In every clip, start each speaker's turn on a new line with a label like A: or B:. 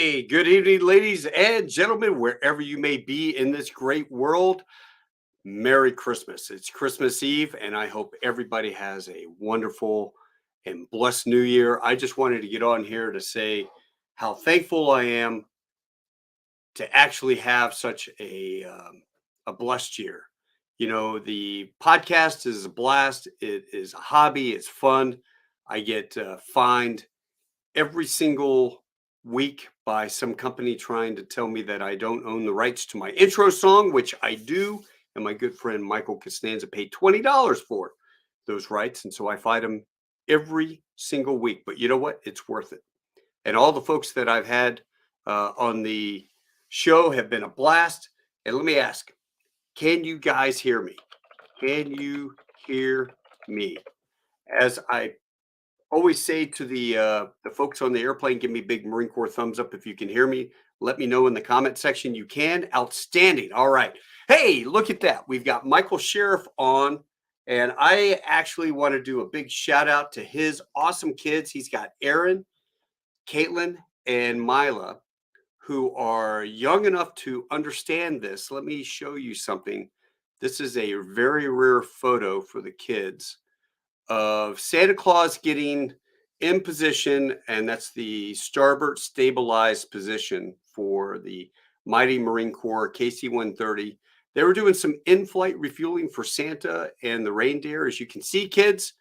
A: Hey, good evening, ladies and gentlemen, wherever you may be in this great world. Merry Christmas. It's Christmas Eve, and I hope everybody has a wonderful and blessed new year. I just wanted to get on here to say how thankful I am to actually have such a blessed year. You know, the podcast is a blast, it is a hobby, it's fun. I get fined every single week by some company trying to tell me that I don't own the rights to my intro song, which I do. And my good friend Michael Costanza paid $20 for those rights. And so I fight him every single week. But you know what? It's worth it. And all the folks that I've had on the show have been a blast. And let me ask, can you guys hear me? Can you hear me? As I always say to the folks on the airplane, give me big Marine Corps thumbs up if you can hear me. Let me know in the comment section you can. Outstanding. All right. Hey, look at that. We've got Michael Sheriff on, and I actually want to do a big shout out to his awesome kids. He's got Aaron, Caitlin, and Mila, who are young enough to understand this. Let me show you something. This is a very rare photo for the kids of Santa Claus getting in position, and that's the starboard stabilized position for the mighty Marine Corps KC-130. They were doing some in-flight refueling for Santa and the reindeer. As you can see, kids,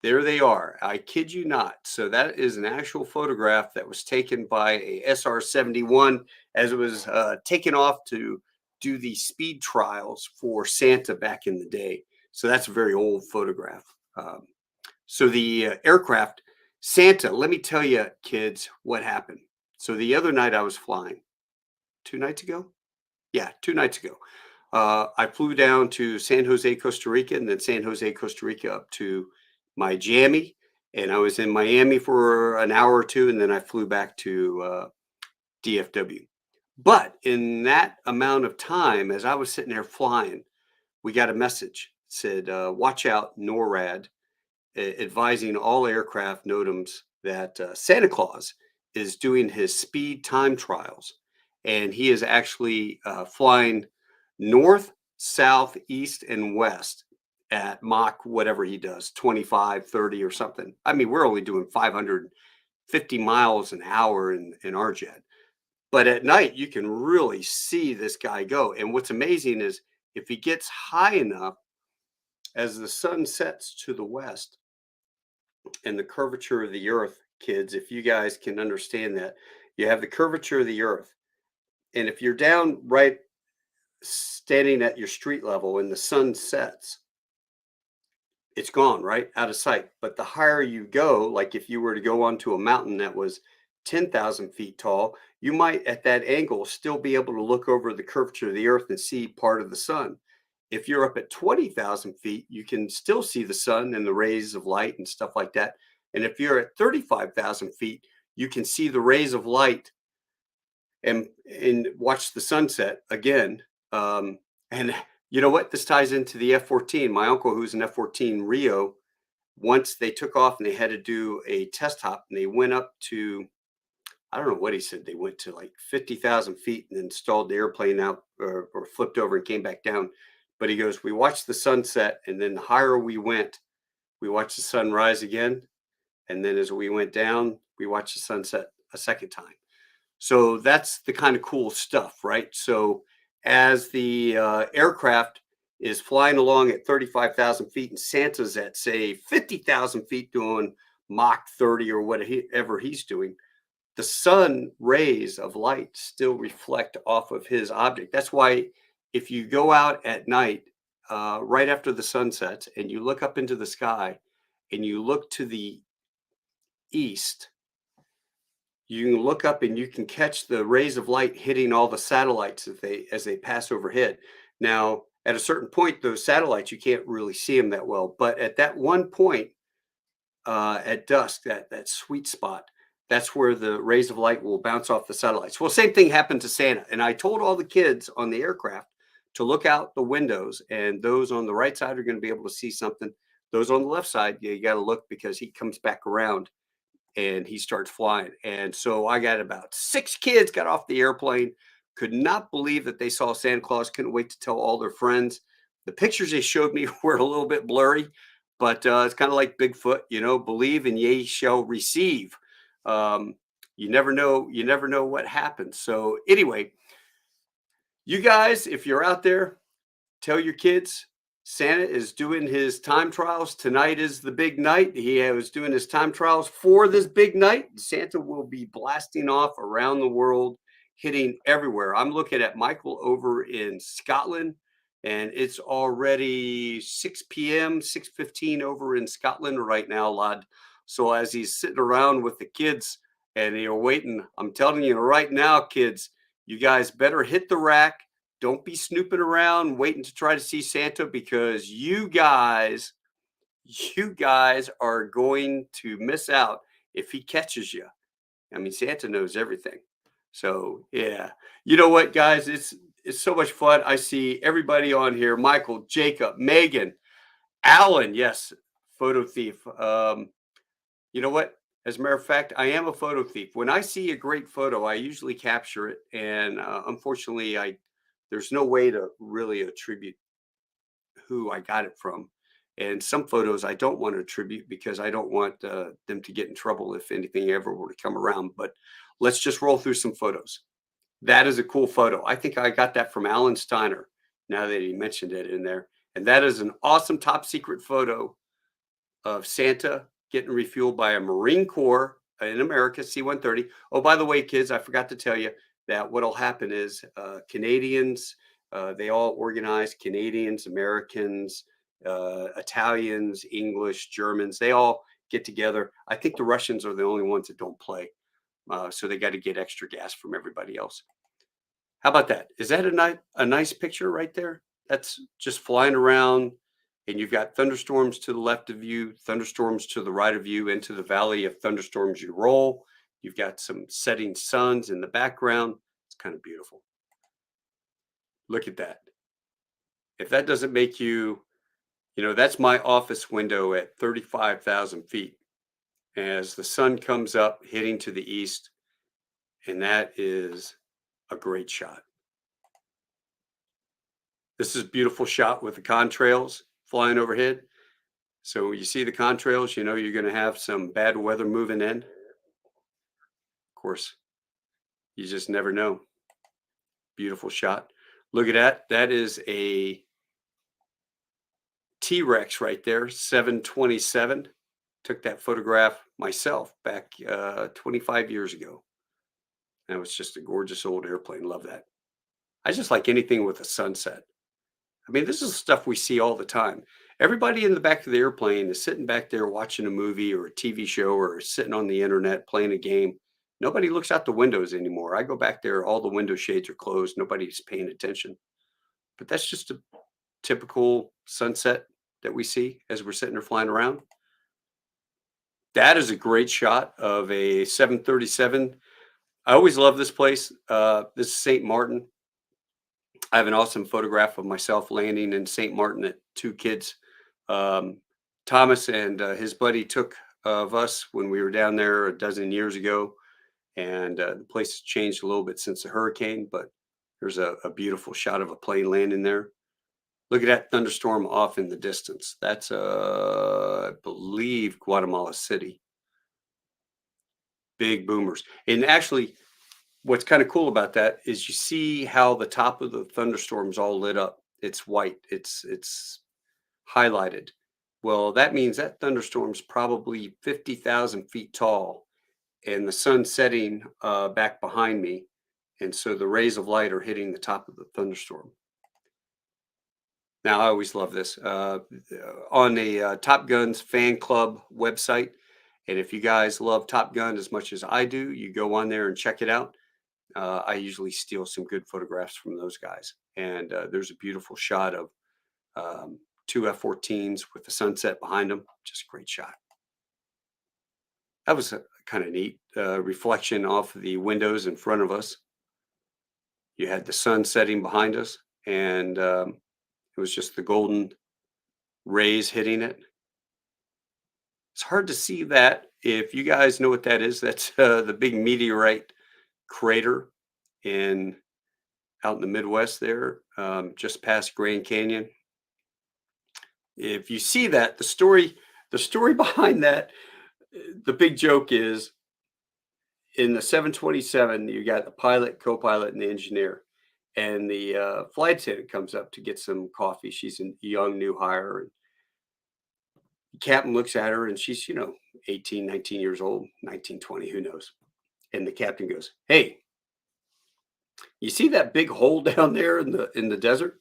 A: there they are. I kid you not. So that is an actual photograph that was taken by a SR-71 as it was taken off to do the speed trials for Santa back in the day. So that's a very old photograph. So the aircraft, Santa, let me tell you, kids, what happened. So the other night I was flying, 2 nights ago? Yeah, 2 nights ago. I flew down to San Jose, Costa Rica, and then San Jose, Costa Rica up to Miami. And I was in Miami for an hour or two, and then I flew back to DFW. But in that amount of time, as I was sitting there flying, we got a message. It said, watch out, NORAD, advising all aircraft NOTAMs that Santa Claus is doing his speed time trials. And he is actually flying north, south, east, and west at Mach, whatever he does, 25, 30 or something. I mean, we're only doing 550 miles an hour in our jet. But at night, you can really see this guy go. And what's amazing is if he gets high enough, as the sun sets to the west and the curvature of the earth, kids, if you guys can understand that, you have the curvature of the earth. And if you're down right standing at your street level and the sun sets, it's gone, right? Out of sight. But the higher you go, like if you were to go onto a mountain that was 10,000 feet tall, you might at that angle still be able to look over the curvature of the earth and see part of the sun. If you're up at 20,000 feet, you can still see the sun and the rays of light and stuff like that. And if you're at 35,000 feet, you can see the rays of light and watch the sunset again. And you know what? This ties into the F-14. My uncle, who's an F-14 Rio, once they took off and they had to do a test hop, and they went up to, I don't know what he said. They went to like 50,000 feet and installed the airplane out or flipped over and came back down. But he goes, we watched the sunset, and then the higher we went, we watched the sun rise again. And then as we went down, we watched the sunset a second time. So that's the kind of cool stuff, right? So as the aircraft is flying along at 35,000 feet and Santa's at, say, 50,000 feet doing Mach 30 or whatever he's doing, the sun rays of light still reflect off of his object. That's why if you go out at night, right after the sun sets, and you look up into the sky and you look to the east, you can look up and you can catch the rays of light hitting all the satellites as they pass overhead. Now, at a certain point, those satellites, you can't really see them that well. But at that one point at dusk, that sweet spot, that's where the rays of light will bounce off the satellites. Well, same thing happened to Santa. And I told all the kids on the aircraft to look out the windows, and those on the right side are going to be able to see something. Those on the left side, you got to look because he comes back around and he starts flying. And so I got about 6 kids got off the airplane, could not believe that they saw Santa Claus, couldn't wait to tell all their friends. The pictures they showed me were a little bit blurry, but it's kind of like Bigfoot, believe and ye shall receive. Um, you never know what happens. So anyway, you guys, if you're out there, tell your kids Santa is doing his time trials. Tonight is the big night. He was doing his time trials for this big night. Santa will be blasting off around the world, hitting everywhere. I'm looking at Michael over in Scotland, and it's already 6 p.m., 6:15 over in Scotland right now, lad. So as he's sitting around with the kids and you're waiting, I'm telling you right now, kids, you guys better hit the rack. Don't be snooping around waiting to try to see Santa because you guys are going to miss out if he catches you. I mean, Santa knows everything. So, yeah. You know what, guys? It's so much fun. I see everybody on here. Michael, Jacob, Megan, Alan, yes, photo thief. You know what? As a matter of fact, I am a photo thief. When I see a great photo, I usually capture it, and unfortunately, I there's no way to really attribute who I got it from. And some photos I don't want to attribute because I don't want them to get in trouble if anything ever were to come around. But let's just roll through some photos. That is a cool photo. I think I got that from Alan Steiner. Now that he mentioned it in there, and that is an awesome top secret photo of Santa getting refueled by a Marine Corps in America C-130. Oh, by the way, kids, I forgot to tell you that what'll happen is Canadians, they all organize, Canadians, Americans, Italians, English, Germans, they all get together. I think the Russians are the only ones that don't play. So they got to get extra gas from everybody else. How about that? Is that a nice picture right there? That's just flying around, and you've got thunderstorms to the left of you, thunderstorms to the right of you, into the valley of thunderstorms you roll. You've got some setting suns in the background. It's kind of beautiful. Look at that. If that doesn't make you, that's my office window at 35,000 feet as the sun comes up, hitting to the east, and that is a great shot. This is a beautiful shot with the contrails flying overhead. So you see the contrails, you're going to have some bad weather moving in. Of course, you just never know. Beautiful shot. Look at that. That is a T-Rex right there, 727. Took that photograph myself back 25 years ago. That was just a gorgeous old airplane. Love that. I just like anything with a sunset. I mean, this is stuff we see all the time. Everybody in the back of the airplane is sitting back there watching a movie or a TV show or sitting on the internet playing a game. Nobody looks out the windows anymore. I go back there, all the window shades are closed. Nobody's paying attention. But that's just a typical sunset that we see as we're sitting there flying around. That is a great shot of a 737. I always love this place. This is St. Martin. I have an awesome photograph of myself landing in St. Martin at 2 kids. Um, Thomas and his buddy took of us when we were down there a dozen years ago. And the place has changed a little bit since the hurricane, but there's a beautiful shot of a plane landing there. Look at that thunderstorm off in the distance. That's, I believe, Guatemala City. Big boomers. And actually, what's kind of cool about that is you see how the top of the thunderstorm's all lit up. It's white. It's highlighted. Well, that means that thunderstorm's probably 50,000 feet tall, and the sun setting back behind me, and so the rays of light are hitting the top of the thunderstorm. Now, I always love this on the Top Gun's fan club website. And if you guys love Top Gun as much as I do, you go on there and check it out. I usually steal some good photographs from those guys. And there's a beautiful shot of 2 F-14s with the sunset behind them. Just a great shot. That was kind of neat. Reflection off of the windows in front of us. You had the sun setting behind us, and it was just the golden rays hitting it. It's hard to see that If you guys know what that is, that's the big meteorite crater in out in the Midwest there, just past Grand Canyon. If you see that, the story behind that, the big joke is in the 727, you got the pilot, co-pilot, and the engineer. And the flight attendant comes up to get some coffee. She's a young new hire. And the captain looks at her and she's, 18, 19 years old, 19, 20, who knows. And the captain goes, "Hey, you see that big hole down there in the desert?"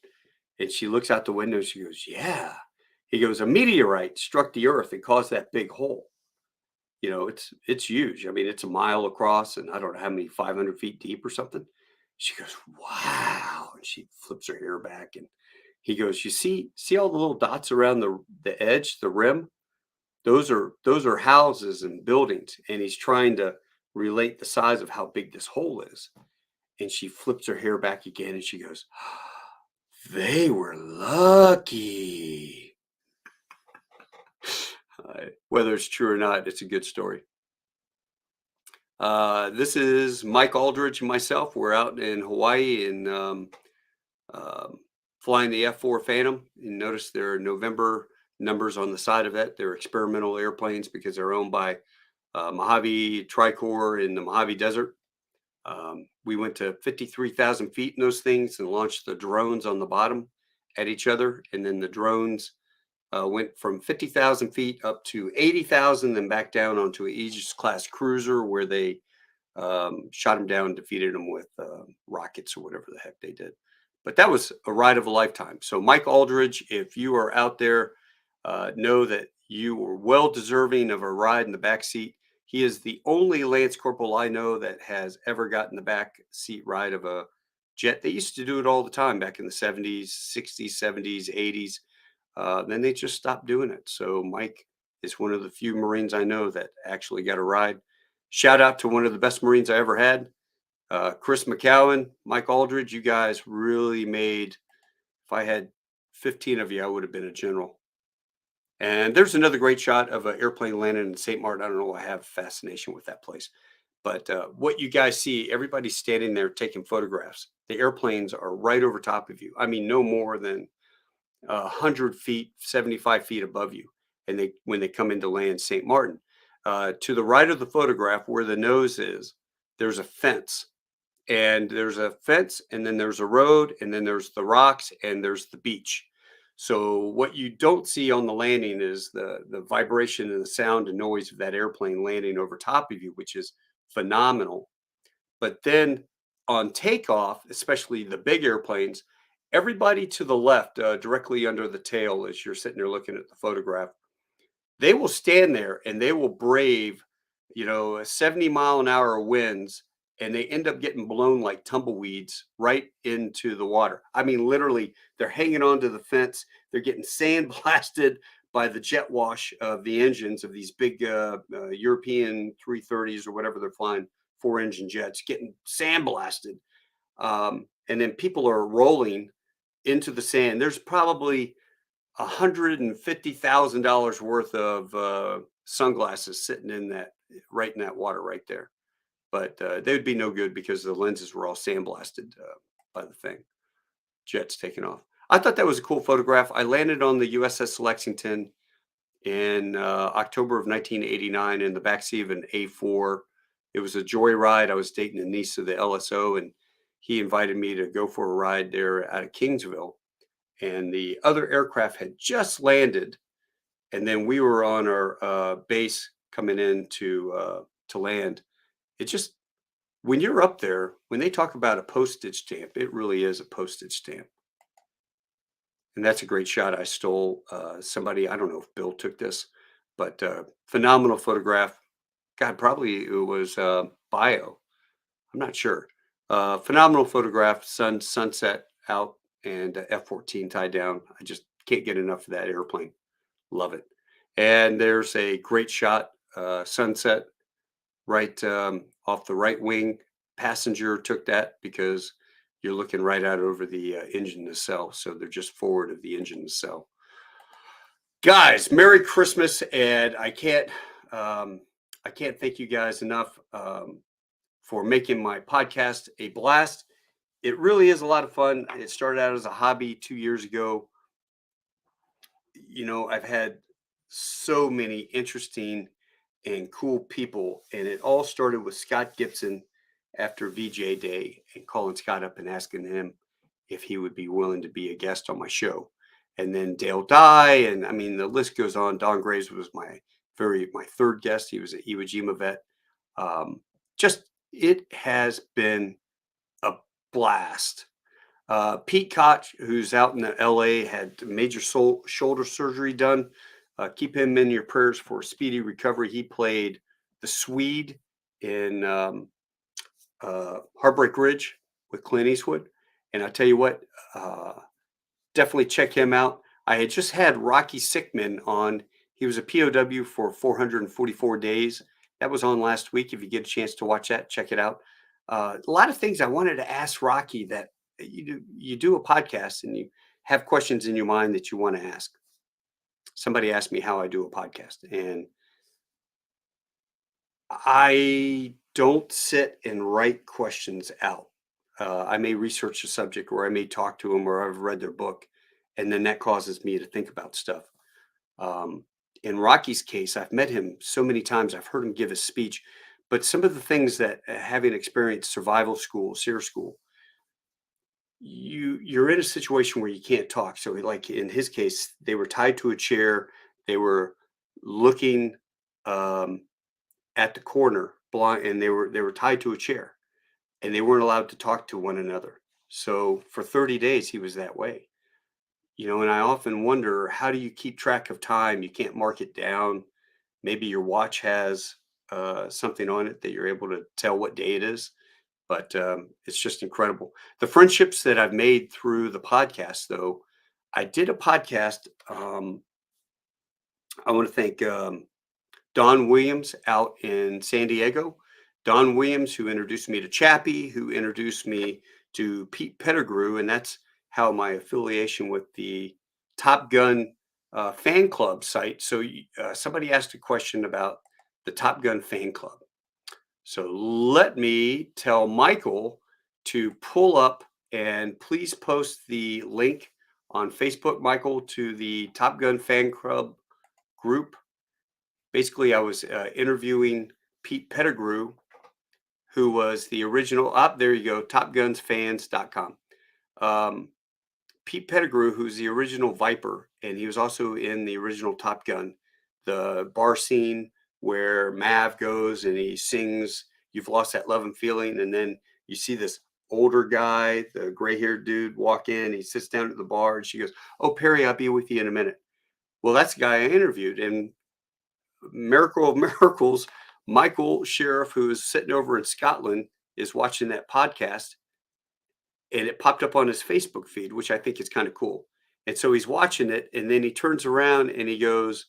A: And she looks out the window. She goes, "Yeah." He goes, "A meteorite struck the earth and caused that big hole. It's huge. I mean, it's a mile across and I don't know how many, 500 feet deep or something." She goes, "Wow." And she flips her hair back and he goes, "You see all the little dots around the edge, the rim? Those are houses and buildings." And he's trying to relate the size of how big this hole is. And she flips her hair back again and she goes, "They were lucky." Whether it's true or not, it's a good story. This is Mike Aldridge and myself. We're out in Hawaii and um, flying the F-4 Phantom. You notice there are November numbers on the side of it. They're experimental airplanes because they're owned by Mojave Tricor in the Mojave Desert. We went to 53,000 feet in those things and launched the drones on the bottom at each other. And then the drones went from 50,000 feet up to 80,000, then back down onto an Aegis class cruiser where they shot him down, defeated him with rockets or whatever the heck they did. But that was a ride of a lifetime. So, Mike Aldridge, if you are out there, know that you were well deserving of a ride in the back seat. He is the only Lance Corporal I know that has ever gotten the back seat ride of a jet. They used to do it all the time back in the 70s, 60s, 70s, 80s. Then they just stopped doing it. So Mike is one of the few Marines I know that actually got a ride. Shout out to one of the best Marines I ever had, Chris McCowan, Mike Aldridge. You guys really made, if I had 15 of you, I would have been a general. And there's another great shot of an airplane landing in St. Martin. I don't know. I have a fascination with that place. But what you guys see, everybody's standing there taking photographs. The airplanes are right over top of you. I mean, no more than 100 feet, 75 feet above you. And when they come into land St. Martin, to the right of the photograph where the nose is, there's a fence. And there's a fence, and then there's a road, and then there's the rocks, and there's the beach. So what you don't see on the landing is the vibration and the sound and noise of that airplane landing over top of you, which is phenomenal. But then on takeoff, especially the big airplanes, everybody to the left, directly under the tail, as you're sitting there looking at the photograph, they will stand there and they will brave, 70-mile-an-hour winds, and they end up getting blown like tumbleweeds right into the water. I mean, literally, they're hanging onto the fence. They're getting sandblasted by the jet wash of the engines of these big European 330s or whatever they're flying, four-engine jets, getting sandblasted. And then people are rolling into the sand. There's probably $150,000 worth of sunglasses sitting in that, right in that water right there. But they would be no good because the lenses were all sandblasted by the thing. Jets taking off. I thought that was a cool photograph. I landed on the USS Lexington in October of 1989 in the backseat of an A4. It was a joyride. I was dating a niece of the LSO, and he invited me to go for a ride there out of Kingsville. And the other aircraft had just landed, and then we were on our base coming in to land. It just, when you're up there, when they talk about a postage stamp, it really is a postage stamp. And that's a great shot. I stole somebody. I don't know if Bill took this, but phenomenal photograph. God, probably it was bio. I'm not sure. Phenomenal photograph. Sunset out and F-14 tied down. I just can't get enough of that airplane. Love it. And there's a great shot. Sunset right off the right wing. Passenger took that because you're looking right out over the engine nacelle. So they're just forward of the engine nacelle. Guys, Merry Christmas. And I can't I can't thank you guys enough for making my podcast a blast. It really is a lot of fun. It started out as a hobby 2 years ago. I've had so many interesting and cool people, and it all started with Scott Gibson after VJ Day and calling Scott up and asking him if he would be willing to be a guest on my show. And then Dale Dye, and I mean the list goes on. Don Graves was my third guest. He was an Iwo Jima vet. Um, just it has been a blast. Pete Koch, who's out in the LA, had major shoulder surgery done. Keep him in your prayers for speedy recovery. He played the Swede in Heartbreak Ridge with Clint Eastwood. And I tell you what, uh, definitely check him out. I had just had Rocky Sickman on. He was a POW for 444 days. That was on last week. If you get a chance to watch that, check it out. A lot of things I wanted to ask Rocky that you do a podcast and you have questions in your mind that you want to ask. Somebody asked me how I do a podcast, and I don't sit and write questions out. I may research a subject, or I may talk to them, or I've read their book, and then that causes me to think about stuff. Um, in Rocky's case, I've met him so many times. I've heard him give a speech, but some of the things that having experienced survival school, SEER school, you're in a situation where you can't talk. So, like in his case, they were tied to a chair. They were looking um, at the corner, blind, and they were tied to a chair, and they weren't allowed to talk to one another. So for 30 days, he was that way. And I often wonder, how do you keep track of time? You can't mark it down. Maybe your watch has something on it that you're able to tell what day it is, but it's just incredible. The friendships that I've made through the podcast, though, I did a podcast. I want to thank Don Williams out in San Diego. Don Williams, who introduced me to Chappie, who introduced me to Pete Pettigrew, and that's how my affiliation with the Top Gun fan club site. So somebody asked a question about the Top Gun fan club. So let me tell Michael to pull up and please post the link on Facebook, Michael, to the Top Gun fan club group. Basically, I was interviewing Pete Pettigrew, who was the original. There you go, topgunsfans.com. Pete Pettigrew, who's the original Viper, and he was also in the original Top Gun, the bar scene where Mav goes and he sings "You've Lost That Love and Feeling," and then you see this older guy, the gray-haired dude, walk in. He sits down at the bar, and she goes, "Oh, Perry, I'll be with you in a minute." Well, that's the guy I interviewed, and miracle of miracles, Michael Sheriff, who is sitting over in Scotland, is watching that podcast, and it popped up on his Facebook feed, which I think is kind of cool. And so he's watching it, and then he turns around and he goes,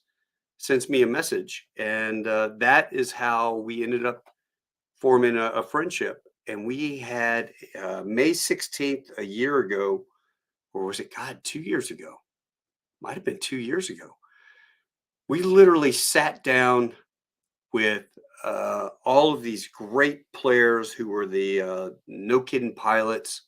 A: sends me a message, and that is how we ended up forming a friendship. And we had May 16th a year ago, or was it, God, 2 years ago? Might have been 2 years ago. We literally sat down with all of these great players who were the no kidding pilots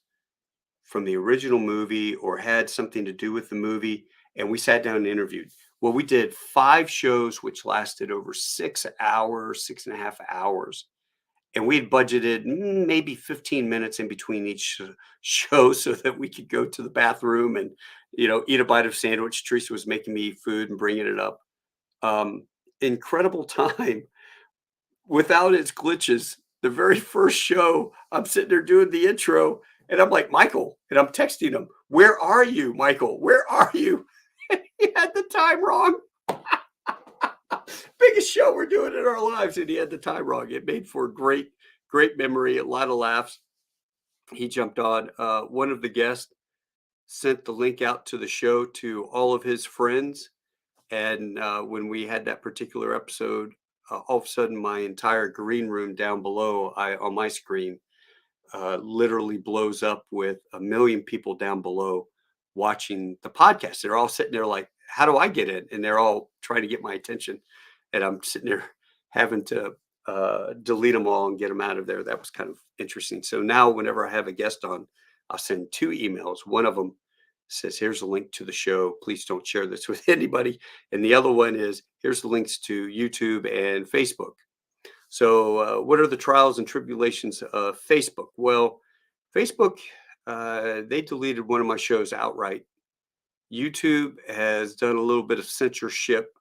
A: from the original movie or had something to do with the movie. And we sat down and interviewed. Well, we did 5 shows, which lasted over 6 hours, 6.5 hours. And we had budgeted maybe 15 minutes in between each show so that we could go to the bathroom and, eat a bite of sandwich. Teresa was making me food and bringing it up. Um, Incredible time without its glitches. The very first show, I'm sitting there doing the intro, and I'm like, Michael, and I'm texting him, "Where are you, Michael? Where are you?" He had the time wrong. Biggest show we're doing in our lives, and he had the time wrong. It made for a great, great memory, a lot of laughs. He jumped on. One of the guests sent the link out to the show to all of his friends. And when we had that particular episode, all of a sudden, my entire green room down below, on my screen, literally blows up with 1 million people down below watching the podcast. They're all sitting there like, "How do I get in?" And they're all trying to get my attention. And I'm sitting there having to delete them all and get them out of there. That was kind of interesting. So now, whenever I have a guest on, I'll send two emails. One of them says, "Here's a link to the show. Please don't share this with anybody." And the other one is, "Here's the links to YouTube and Facebook." So, what are the trials and tribulations of Facebook? Well, Facebook, they deleted one of my shows outright. YouTube has done a little bit of censorship.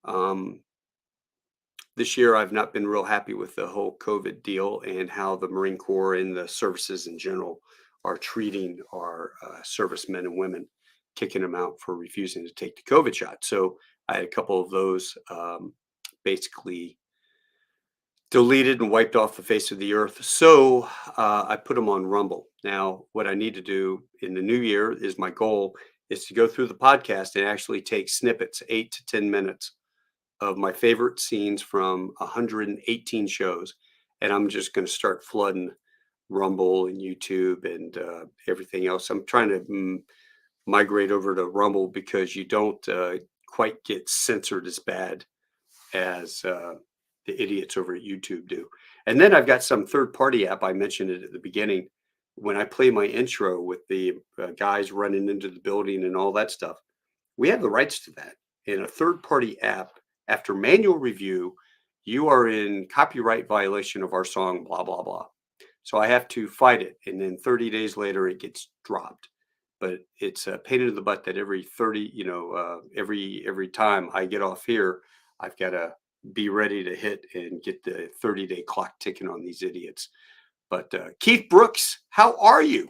A: Um, this year, I've not been real happy with the whole COVID deal and how the Marine Corps and the services in general are treating our servicemen and women, kicking them out for refusing to take the COVID shot. So I had a couple of those basically deleted and wiped off the face of the earth. So I put them on Rumble. Now, what I need to do in the new year is my goal is to go through the podcast and actually take snippets, 8 to 10 minutes of my favorite scenes from 118 shows. And I'm just going to start flooding Rumble and YouTube and everything else. I'm trying to migrate over to Rumble because you don't quite get censored as bad as the idiots over at YouTube do. And then I've got some third party app. I mentioned it at the beginning. When I play my intro with the guys running into the building and all that stuff, we have the rights to that. In a third party app, after manual review, you are in copyright violation of our song, blah, blah, blah. So I have to fight it. And then 30 days later, it gets dropped. But it's a pain in the butt that every 30, every time I get off here, I've got to be ready to hit and get the 30-day clock ticking on these idiots. But Keith Brooks, how are you?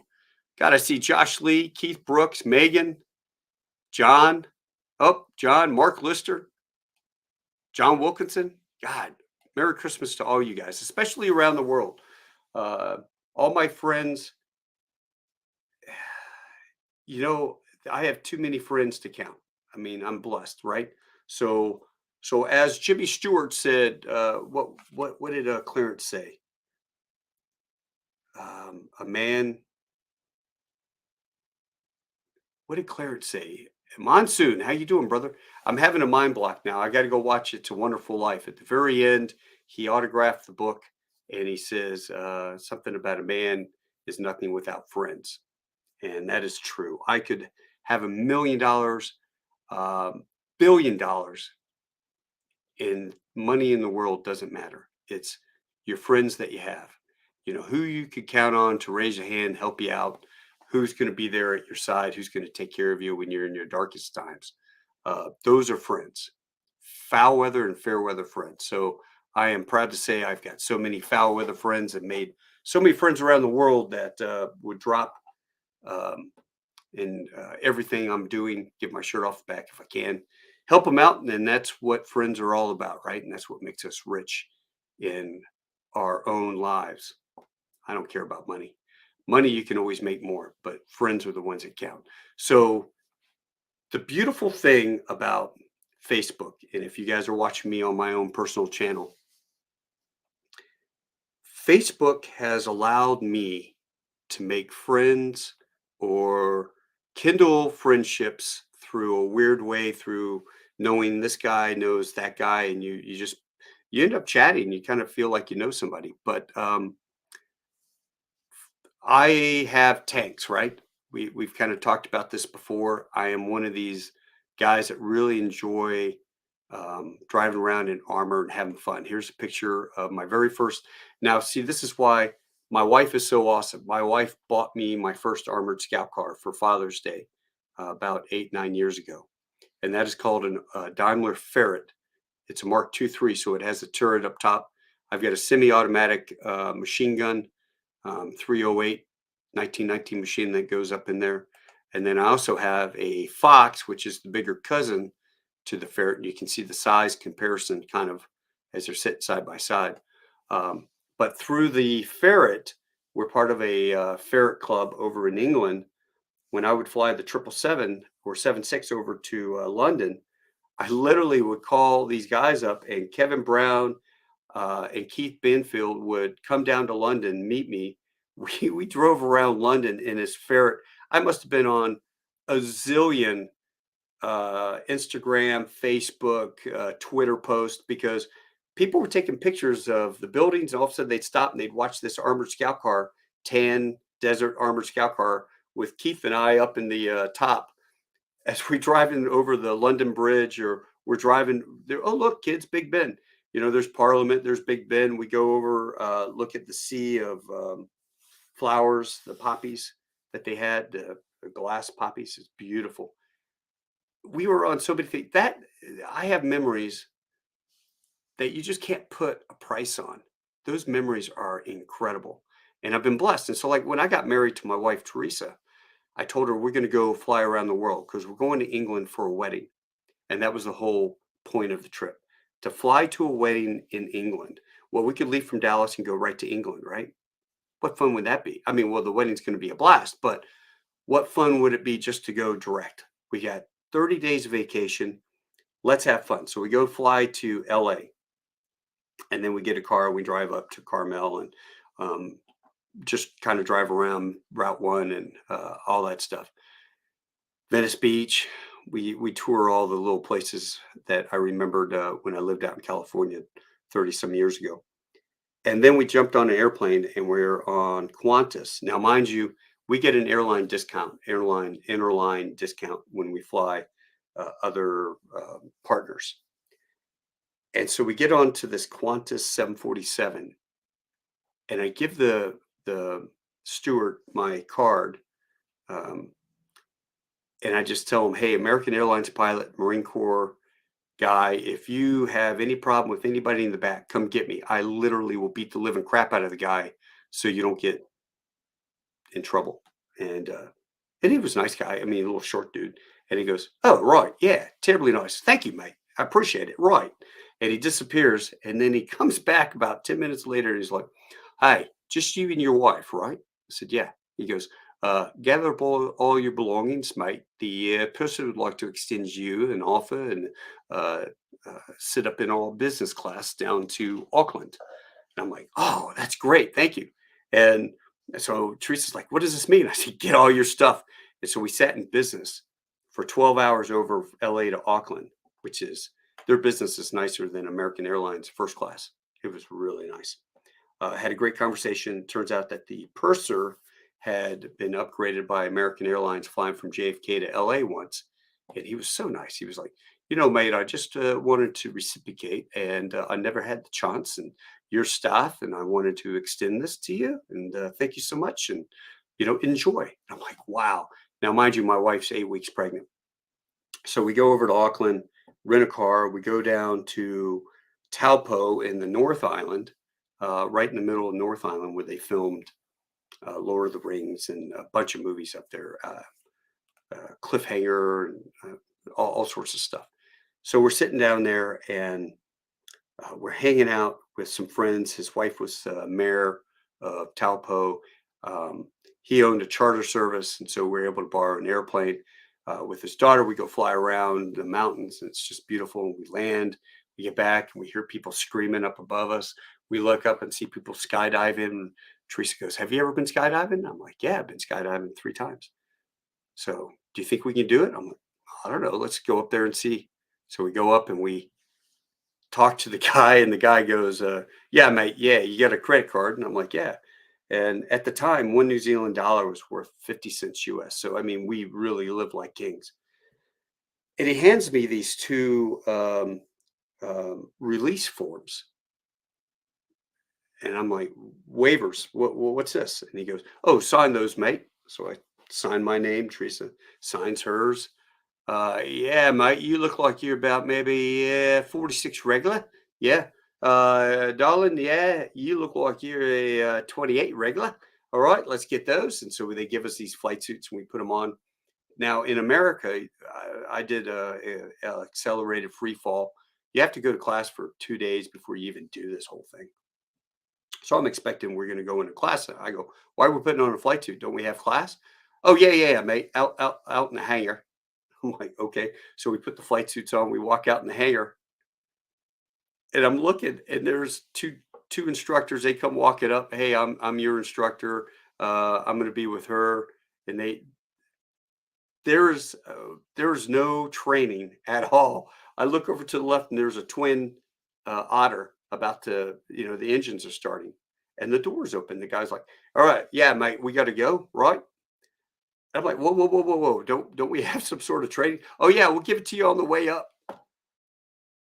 A: Got to see Josh Lee, Keith Brooks, Megan, John. Oh, John, Mark Lister, John Wilkinson. God, Merry Christmas to all you guys, especially around the world. Uh, all my friends, you know, I have too many friends to count. I mean, I'm blessed, right? So, so as Jimmy Stewart said, what did Clarence say? A man. What did Clarence say? Monsoon, how you doing, brother? I'm having a mind block now. I got to go watch It's a Wonderful Life. At the very end, he autographed the book, and he says something about a man is nothing without friends, and that is true. I could have $1 million, $1 billion, and money in the world doesn't matter. It's your friends that you have. You know, who you could count on to raise a hand, help you out, who's going to be there at your side, who's going to take care of you when you're in your darkest times. Those are friends, foul weather and fair weather friends. So I am proud to say I've got so many foul weather friends and made so many friends around the world that would drop um, in everything I'm doing, give my shirt off the back if I can, help them out. And then that's what friends are all about, right? And that's what makes us rich in our own lives. I don't care about money. Money, you can always make more, but friends are the ones that count. So the beautiful thing about Facebook, and if you guys are watching me on my own personal channel, Facebook has allowed me to make friends or kindle friendships through a weird way through knowing this guy knows that guy and you just you end up chatting, you kind of feel like you know somebody. But I have tanks, right? We've kind of talked about this before. I am one of these guys that really enjoy driving around in armor and having fun. Here's a picture of my very first. Now, see, this is why my wife is so awesome. My wife bought me my first armored scout car for Father's Day about 8, 9 years ago, and that is called a Daimler Ferret. It's a Mark II 3, so it has a turret up top. I've got a semi-automatic machine gun 308 1919 machine that goes up in there. And then I also have a Fox, which is the bigger cousin to the Ferret. And you can see the size comparison kind of as they're sitting side by side. But through the Ferret, we're part of a Ferret club over in England. When I would fly the 777 or 76 over to London, I literally would call these guys up, and Kevin Brown and Keith Benfield would come down to London, meet me. We drove around London in his Ferret. I must have been on a zillion Instagram, Facebook, Twitter posts because people were taking pictures of the buildings, and all of a sudden they'd stop and they'd watch this armored scout car, tan desert armored scout car with Keith and I up in the top as we driving over the London Bridge, or we're driving there. Oh, look, kids, Big Ben. There's Parliament, there's Big Ben. We go over, look at the sea of flowers, the poppies that they had, the glass poppies. It's beautiful. We were on so many things that I have memories that you just can't put a price on. Those memories are incredible. And I've been blessed. And so, like, when I got married to my wife, Teresa, I told her we're going to go fly around the world because we're going to England for a wedding. And that was the whole point of the trip, to fly to a wedding in England. Well, we could leave from Dallas and go right to England, right? What fun would that be? I mean, well, the wedding's going to be a blast, but what fun would it be just to go direct? We got 30 days of vacation. Let's have fun. So we go fly to LA, and then we get a car. We drive up to Carmel and um, just kind of drive around Route 1 and all that stuff. Venice Beach. We tour all the little places that I remembered when I lived out in California 30 some years ago. And then we jumped on an airplane and we're on Qantas. Now, mind you, we get an interline discount when we fly other partners. And so we get onto this Qantas 747, and I give the steward my card, um, and I just tell him, "Hey, American Airlines pilot, Marine Corps guy, if you have any problem with anybody in the back, come get me. I literally will beat the living crap out of the guy so you don't get in trouble." And he was a nice guy. I mean, a little short dude. And he goes, "Oh, right, yeah, terribly nice. Thank you, mate. I appreciate it. Right." And he disappears, and then he comes back about 10 minutes later. And he's like, "Hey, just you and your wife, right?" I said, "Yeah." He goes, "Gather up all your belongings, mate. The person would like to extend you an offer and uh, sit up in all business class down to Auckland." And I'm like, "Oh, that's great. Thank you." And so Teresa's like, "What does this mean?" I said, "Get all your stuff." And so we sat in business for 12 hours over LA to Auckland, which is, their business is nicer than American Airlines first class. It was really nice. Had a great conversation. Turns out that the purser had been upgraded by American Airlines flying from JFK to LA once. And he was so nice. He was like, "Mate, I just wanted to reciprocate, and I never had the chance. And your staff, and I wanted to extend this to you. And thank you so much. And, enjoy." And I'm like, wow. Now, mind you, my wife's 8 weeks pregnant. So we go over to Auckland, rent a car. We go down to Taupo in the North Island, right in the middle of North Island, where they filmed Lord of the Rings and a bunch of movies up there, Cliffhanger, and all sorts of stuff. So we're sitting down there, and we're hanging out with some friends. His wife was mayor of Taupo. Um, he owned a charter service, and so we were able to borrow an airplane. With his daughter, we go fly around the mountains, and it's just beautiful. We land, we get back, and we hear people screaming up above us. We look up and see people skydiving. Teresa goes, "Have you ever been skydiving?" I'm like, "Yeah, I've been skydiving 3 times." So, "Do you think we can do it?" I'm like, "I don't know. Let's go up there and see." So we go up and we talk to the guy, and the guy goes, "Yeah, mate, yeah, you got a credit card?" And I'm like, "Yeah." And at the time, one New Zealand dollar was worth 50 cents US. So, I mean, we really lived like kings. And he hands me these two release forms. And I'm like, "Waivers, what's this?" And he goes, "Oh, sign those, mate." So I sign my name, Teresa signs hers. Yeah, mate, you look like you're about maybe 46 regular. Yeah. Darling, yeah, you look like you're a 28 regular. All right, let's get those. And so they give us these flight suits and we put them on. Now in America, I did a accelerated free fall. You have to go to class for 2 days before you even do this whole thing. So I'm expecting we're going to go into class. I go, "Why are we putting on a flight suit? Don't we have class?" "Oh, yeah, yeah, yeah, mate, out in the hangar." I'm like, "Okay." So we put the flight suits on. We walk out in the hangar, and I'm looking, and there's two instructors. They come walking up. "Hey, I'm your instructor. I'm going to be with her." And there's no training at all. I look over to the left, and there's a twin otter about to, the engines are starting and the doors open. The guy's like, all right, yeah, mate, we got to go, right? I'm like, whoa, whoa, whoa, whoa, whoa. Don't we have some sort of training? Oh yeah, we'll give it to you on the way up.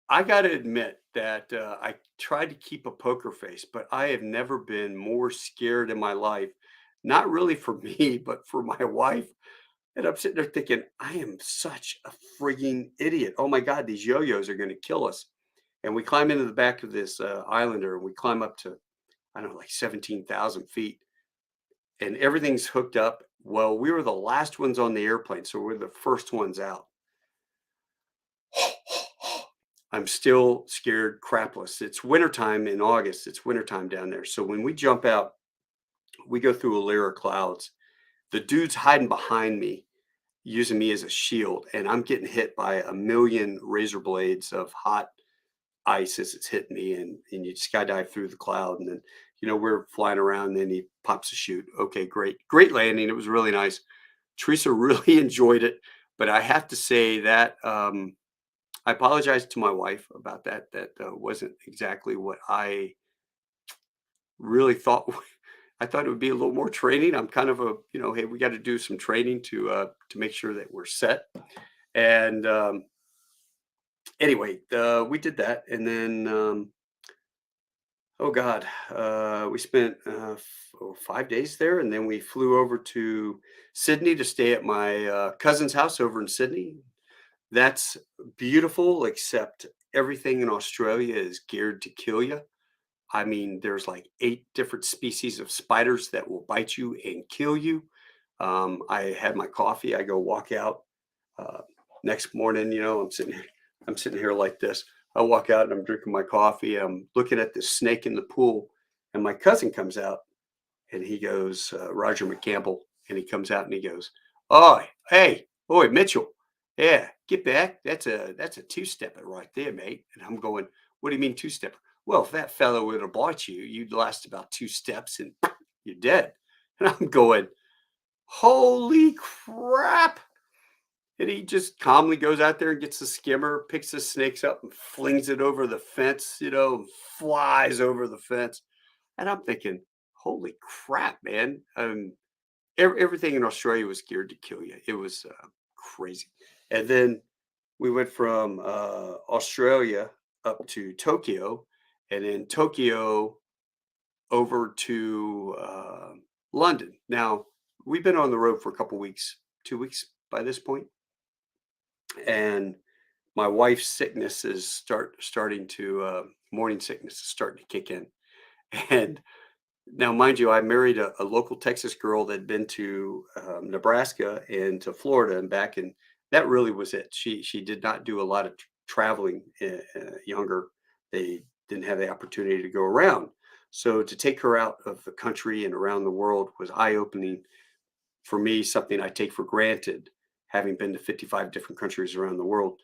A: I got to admit that I tried to keep a poker face, but I have never been more scared in my life. Not really for me, but for my wife. And I'm sitting there thinking, I am such a frigging idiot. Oh my God, these yo-yos are going to kill us. And we climb into the back of this islander and we climb up to, I don't know, like 17,000 feet and everything's hooked up. Well, we were the last ones on the airplane. So we're the first ones out. I'm still scared crapless. It's wintertime in August. It's wintertime down there. So when we jump out, we go through a layer of clouds. The dude's hiding behind me, using me as a shield, and I'm getting hit by a million razor blades of hot ice as it's hitting me, and you skydive through the cloud, and then we're flying around, and then he pops a chute. Okay, great landing. It was really nice. Teresa really enjoyed it, but I have to say that I apologize to my wife about that. That wasn't exactly what I really thought. I thought it would be a little more training. I'm kind of a, hey, we got to do some training to make sure that we're set. And anyway, we did that, and then oh God, we spent 5 days there, and then we flew over to Sydney to stay at my cousin's house over in Sydney. That's beautiful, except everything in Australia is geared to kill you. I mean, there's like 8 different species of spiders that will bite you and kill you. I had my coffee. I go walk out. Uh, Next morning, I'm sitting here like this. I walk out and I'm drinking my coffee. I'm looking at this snake in the pool, and my cousin comes out and he goes, Roger McCampbell, and he comes out and he goes, "Oh, hey, oi, Mitchell, yeah, get back. That's a two-stepper right there, mate." And I'm going, "What do you mean two-stepper?" "Well, if that fellow would have bought you, you'd last about 2 steps and you're dead." And I'm going, "Holy crap!" And he just calmly goes out there and gets the skimmer, picks the snakes up and flings it over the fence, flies over the fence. And I'm thinking, holy crap, man. Everything in Australia was geared to kill you. It was crazy. And then we went from Australia up to Tokyo, and then Tokyo over to London. Now, we've been on the road for a couple weeks, 2 weeks by this point, and my wife's sickness is starting to morning sickness is starting to kick in. And now, mind you, I married a local Texas girl that had been to Nebraska and to Florida and back, and that really was it. She did not do a lot of traveling younger. They didn't have the opportunity to go around. So to take her out of the country and around the world was eye opening for me. Something I take for granted, having been to 55 different countries around the world.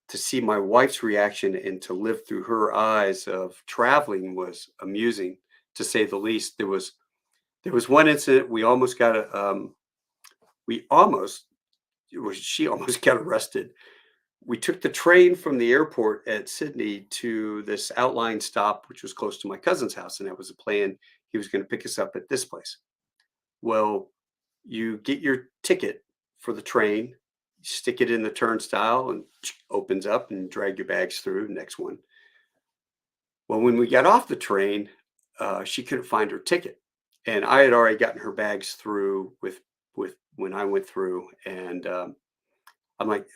A: To see my wife's reaction and to live through her eyes of traveling was amusing, to say the least. There was one incident we almost got a we almost it was she almost got arrested. We took the train from the airport at Sydney to this outlying stop, which was close to my cousin's house, and that was the plan. He was going to pick us up at this place. Well, you get your ticket for the train, stick it in the turnstile, and opens up and drag your bags through. Next one. Well, when we got off the train, she couldn't find her ticket, and I had already gotten her bags through with when I went through, and I'm like,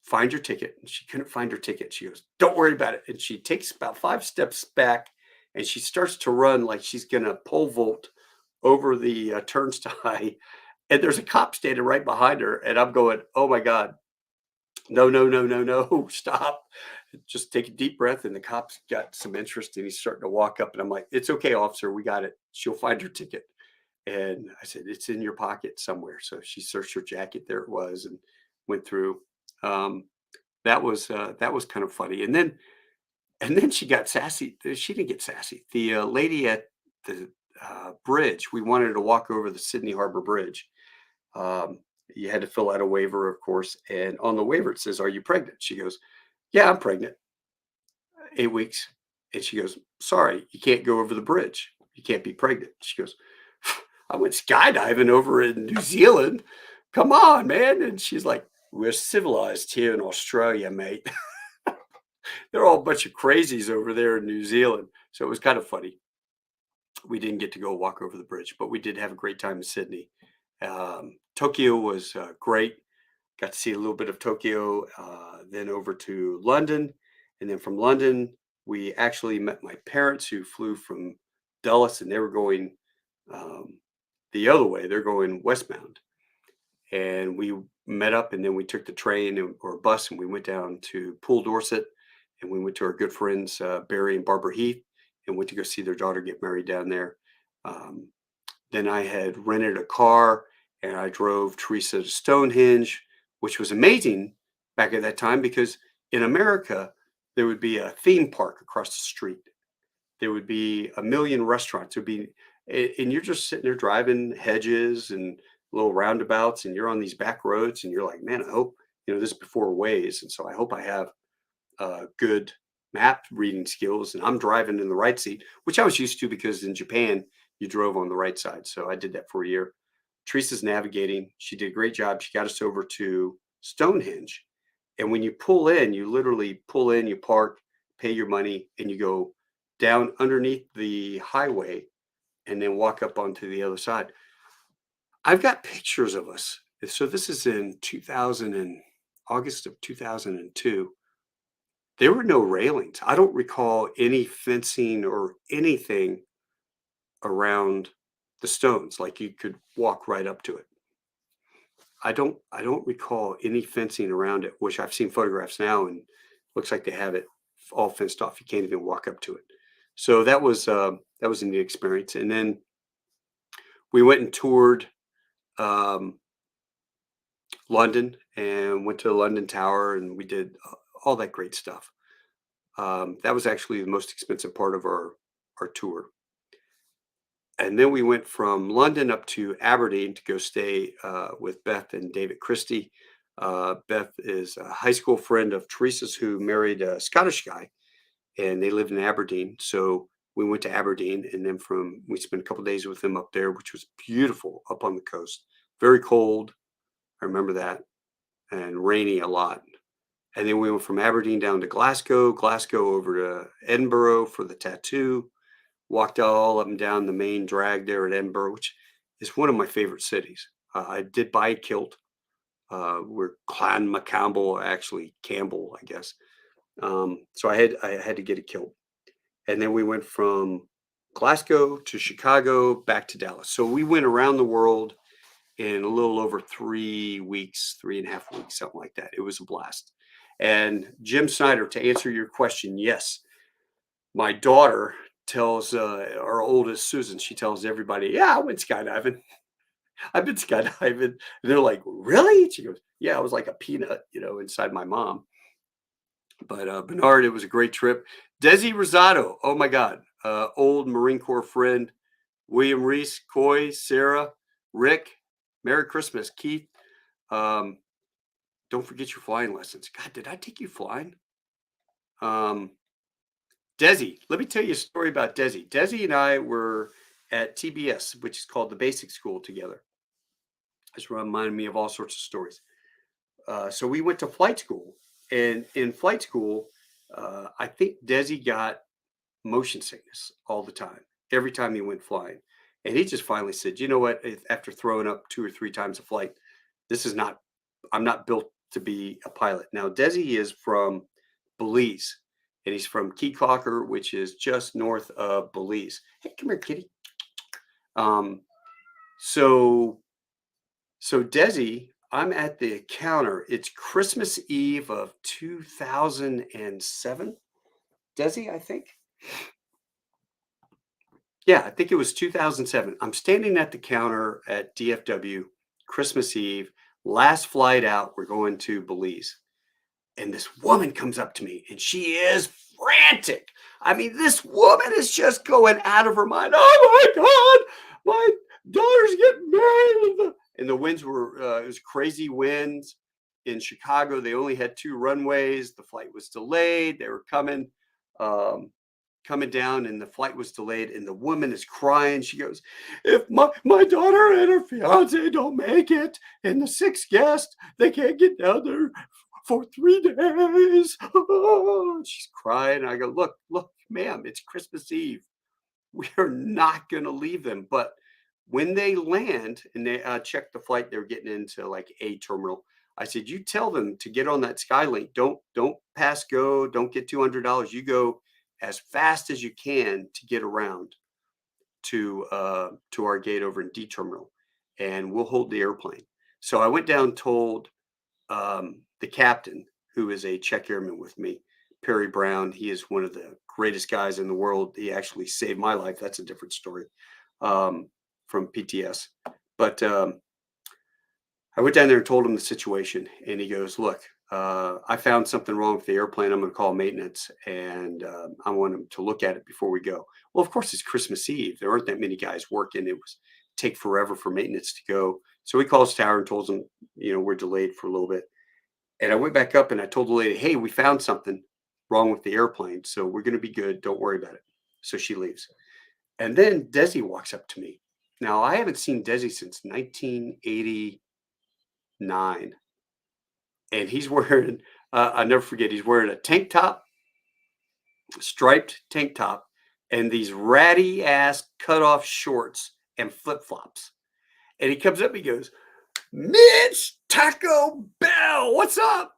A: "Find your ticket." And she couldn't find her ticket. She goes, "Don't worry about it." And she takes about 5 steps back, and she starts to run like she's gonna pole vault over the turnstile. And there's a cop standing right behind her, and I'm going, "Oh my God, no, no, no, no, no, stop." Just take a deep breath, and the cop's got some interest, and he's starting to walk up, and I'm like, "It's okay, officer, we got it. She'll find her ticket." And I said, "It's in your pocket somewhere." So she searched her jacket. There it was, and went through. Um, that was kind of funny. And then she got sassy. She didn't get sassy. The lady at the bridge, we wanted to walk over the Sydney Harbor Bridge. Um, you had to fill out a waiver, of course. And on the waiver, it says, "Are you pregnant?" She goes, "Yeah, I'm pregnant. 8 weeks." And she goes, sorry, you can't go over the bridge. You can't be pregnant. She goes, I went skydiving over in New Zealand. Come on, man. And she's like, we're civilized here in Australia, mate. They're all a bunch of crazies over there in New Zealand. So it was kind of funny. We didn't get to go walk over the bridge, but we did have a great time in Sydney. Tokyo was great. Got to see a little bit of Tokyo, then over to London. And then from London, we actually met my parents who flew from Dulles and they were going um, the other way. They're going westbound. And we met up and then we took the train or bus and we went down to Poole, Dorset. And we went to our good friends, Barry and Barbara Heath, and went to go see their daughter get married down there. Um, then I had rented a car and I drove Teresa to Stonehenge, which was amazing back at that time because in America, there would be a theme park across the street. There would be a million restaurants. There'd be, and you're just sitting there driving hedges and little roundabouts, and you're on these back roads, and you're like, man, I hope, this is before Waze. And so I hope I have good map reading skills and I'm driving in the right seat, which I was used to because in Japan, you drove on the right side. So I did that for a year. Teresa's navigating. She did a great job. She got us over to Stonehenge. And when you pull in, you literally pull in, you park, pay your money, and you go down underneath the highway and then walk up onto the other side. I've got pictures of us. So this is in 2000 and August of 2002. There were no railings. I don't recall any fencing or anything around the stones, like you could walk right up to it. I don't recall any fencing around it, which I've seen photographs now and looks like they have it all fenced off. You can't even walk up to it. So that was a neat experience. And then we went and toured um, London and went to the London Tower and we did all that great stuff. That was actually the most expensive part of our tour. And then we went from London up to Aberdeen to go stay with Beth and David Christie. Beth is a high school friend of Teresa's who married a Scottish guy, and they lived in Aberdeen. So we went to Aberdeen, and then we spent a couple of days with them up there, which was beautiful up on the coast. Very cold, I remember that, and rainy a lot. And then we went from Aberdeen down to Glasgow, Glasgow over to Edinburgh for the tattoo. Walked all up and down the main drag there at Edinburgh, which is one of my favorite cities. I did buy a kilt. We're Clan McCampbell, actually Campbell, I guess. So I had to get a kilt, and then we went from Glasgow to Chicago back to Dallas. So we went around the world in a little over 3 weeks, 3.5 weeks, something like that. It was a blast. And Jim Snyder, to answer your question, yes, my daughter tells our oldest Susan, she tells everybody, yeah, I went skydiving. I've been skydiving. And they're like, really? She goes, yeah, I was like a peanut, inside my mom. But Bernard, it was a great trip. Desi Rosado, oh my God, old Marine Corps friend. William Reese, Coy, Sarah, Rick, Merry Christmas, Keith. Um, don't forget your flying lessons. God, did I take you flying? Um, Desi, let me tell you a story about Desi. Desi and I were at TBS, which is called the Basic School, together. This reminded me of all sorts of stories. So we went to flight school, and in flight school, I think Desi got motion sickness all the time, every time he went flying. And he just finally said, you know what, after throwing up 2 or 3 times a flight, this is not, I'm not built to be a pilot. Now, Desi is from Belize, and he's from Key Clocker, which is just north of Belize. Hey, come here, kitty. Um, so, so Desi, I'm at the counter. It's Christmas Eve of 2007. Desi, I think. Yeah, I think it was 2007. I'm standing at the counter at DFW, Christmas Eve, last flight out. We're going to Belize. And this woman comes up to me and she is frantic. I mean, this woman is just going out of her mind. Oh my God, my daughter's getting married. And the winds were, it was crazy winds. In Chicago, they only had 2 runways. The flight was delayed. They were coming. Um, coming down and the flight was delayed and the woman is crying. She goes, if my daughter and her fiance don't make it and the sixth guest, they can't get down there for 3 days. She's crying. I go, look, ma'am, it's Christmas Eve. We are not going to leave them. But when they land and they check the flight, they're getting into like a terminal. I said, you tell them to get on that Skylink. Don't pass go. Don't get $200. You go as fast as you can to get around to our gate over in D terminal, and we'll hold the airplane. So I went down, told the captain, who is a check airman with me, Perry Brown. He is one of the greatest guys in the world. He actually saved my life. That's a different story from PTS. But I went down there and told him the situation, and he goes, "Look, I found something wrong with the airplane. I'm going to call maintenance, and I want them to look at it before we go." Well, of course, it's Christmas Eve. There aren't that many guys working. It was take forever for maintenance to go. So he calls tower and tells them, we're delayed for a little bit. And I went back up and I told the lady, "Hey, we found something wrong with the airplane, so we're going to be good. Don't worry about it." So she leaves. And then Desi walks up to me. Now, I haven't seen Desi since 1989. And he's wearing, I'll never forget, he's wearing a tank top, striped tank top, and these ratty ass cut off shorts and flip flops. And he comes up, he goes, "Mitch, Taco Bell, what's up?"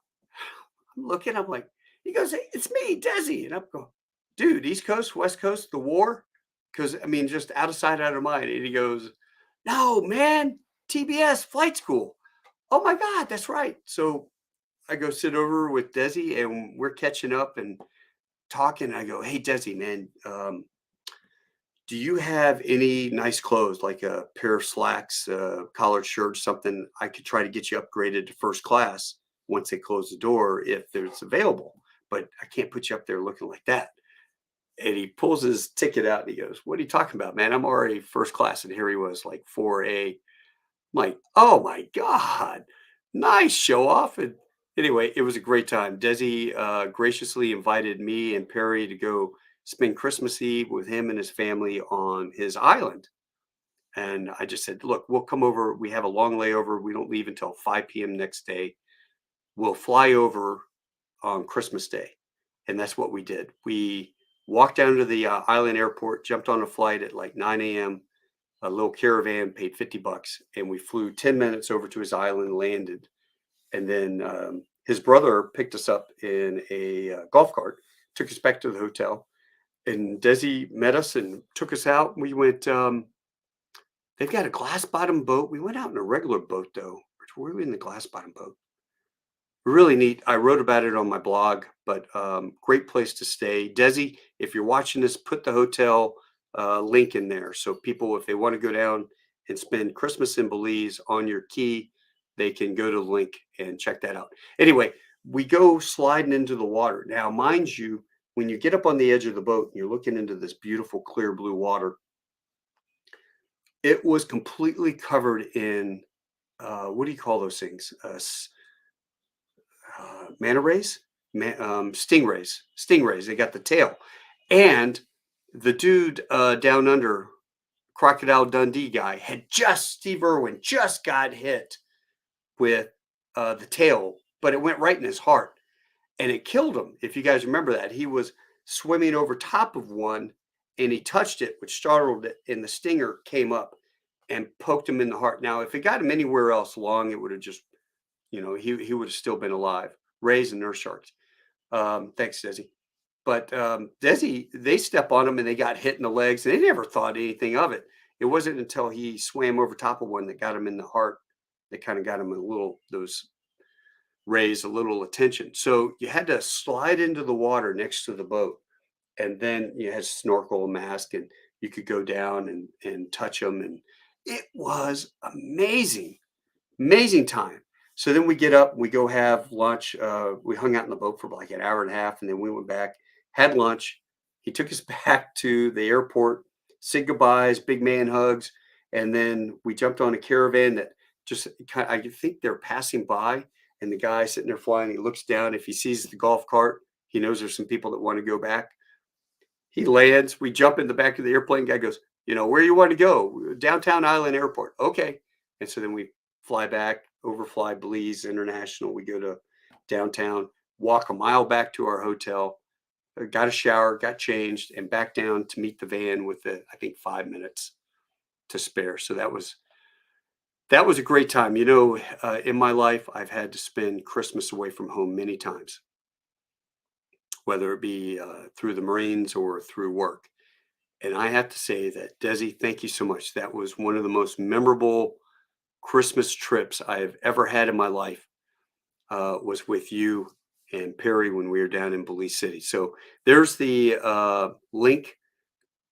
A: I'm looking, I'm like, he goes, "Hey, it's me, Desi." And I'm going, "Dude, East Coast, West Coast, the war?" Because, I mean, just out of sight, out of mind. And he goes, "No, man, TBS, flight school." Oh my God, that's right. So I go sit over with Desi and we're catching up and talking. I go, "Hey, Desi, man, do you have any nice clothes, like a pair of slacks, collared shirt, something I could try to get you upgraded to first class once they close the door if there's available? But I can't put you up there looking like that." And he pulls his ticket out and he goes, "What are you talking about, man? I'm already first class." And here he was, like 4A. I'm like, oh my God, nice show off. And anyway, it was a great time. Desi graciously invited me and Perry to go spend Christmas Eve with him and his family on his island. And I just said, "Look, we'll come over. We have a long layover. We don't leave until 5 p.m. next day. We'll fly over on Christmas Day." And that's what we did. We walked down to the island airport, jumped on a flight at like 9 a.m., a little caravan, paid $50, and we flew 10 minutes over to his island, landed. And then his brother picked us up in a golf cart, took us back to the hotel. And Desi met us and took us out. We went, they've got a glass bottom boat. We went out in a regular boat, though. Were we in the glass bottom boat? Really neat. I wrote about it on my blog, but great place to stay. Desi, if you're watching this, put the hotel link in there. So people, if they want to go down and spend Christmas in Belize on your key, they can go to the link and check that out. Anyway, we go sliding into the water. Now, mind you, when you get up on the edge of the boat and you're looking into this beautiful clear blue water, it was completely covered in, what do you call those things? Manta rays, stingrays. They got the tail, and the dude down under, Crocodile Dundee guy, had just Steve Irwin just got hit with the tail, but it went right in his heart, and it killed him. If you guys remember that, he was swimming over top of one, and he touched it, which startled it, and the stinger came up and poked him in the heart. Now, if it got him anywhere else long, it would have just, he would have still been alive. Rays and nurse sharks. Thanks, Desi. But Desi, they step on him and they got hit in the legs, and they never thought anything of it. It wasn't until he swam over top of one that got him in the heart that kind of got him those rays a little attention. So you had to slide into the water next to the boat, and then you had snorkel and mask, and you could go down and touch them, and it was amazing. Amazing time. So then we get up, we go have lunch. We hung out in the boat for like an hour and a half, and then we went back, had lunch. He took us back to the airport, said goodbyes, big man hugs, and then we jumped on a caravan that just kind of, I think they're passing by, and the guy sitting there flying, he looks down. If he sees the golf cart, he knows there's some people that want to go back. He lands, we jump in the back of the airplane. Guy goes, "Where you want to go? Downtown Island Airport." Okay. And so then we fly back, overfly Belize International. We go to downtown, walk a mile back to our hotel, got a shower, got changed, and back down to meet the van with I think 5 minutes to spare. So that was a great time. In my life, I've had to spend Christmas away from home many times, whether it be through the Marines or through work. And I have to say that, Desi, thank you so much. That was one of the most memorable Christmas trips I've ever had in my life. Was with you and Perry when we were down in Belize City. So there's the link,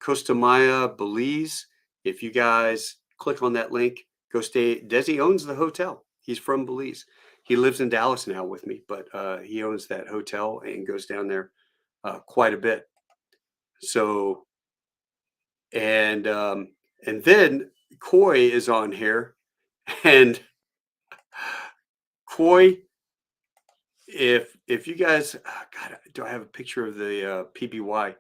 A: Costa Maya, Belize. If you guys click on that link, go stay. Desi owns the hotel. He's from Belize. He lives in Dallas now with me, but he owns that hotel and goes down there quite a bit. So and then Coy is on here, and Coy, if you guys, God, do I have a picture of the PBY?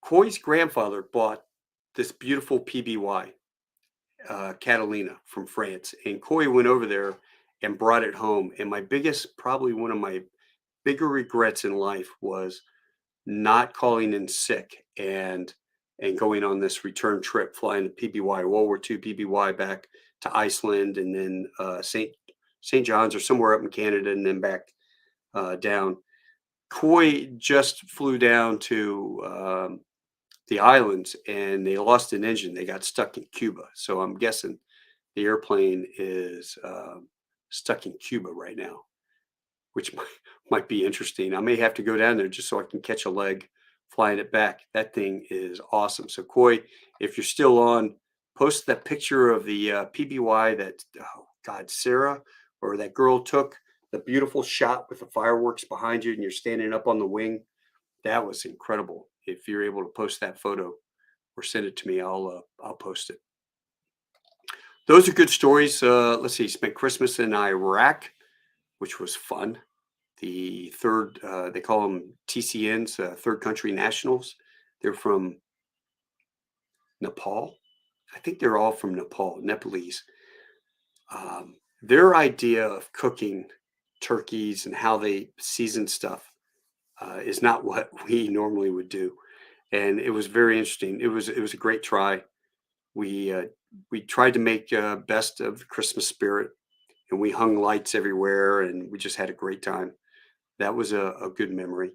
A: Coy's grandfather bought this beautiful PBY, Catalina from France, and Coy went over there and brought it home. And probably one of my bigger regrets in life was not calling in sick and going on this return trip, flying the PBY, World War II PBY back to Iceland, and then St. John's or somewhere up in Canada, and then back down. Coy just flew down to the islands, and they lost an engine. They got stuck in Cuba. So I'm guessing the airplane is stuck in Cuba right now, which might be interesting. I may have to go down there just so I can catch a leg flying it back. That thing is awesome. So Coy, if you're still on, post that picture of the PBY that, oh God, Sarah or that girl took, the beautiful shot with the fireworks behind you and you're standing up on the wing. That was incredible. If you're able to post that photo or send it to me, I'll post it. Those are good stories. Let's see. Spent Christmas in Iraq, which was fun. The third, they call them TCNs, third country nationals. They're from Nepal. I think they're all from Nepalese. Their idea of cooking turkeys and how they season stuff is not what we normally would do, and it was very interesting. It was a great try. We uh, we tried to make best of the Christmas spirit, and we hung lights everywhere, and we just had a great time. That was a good memory.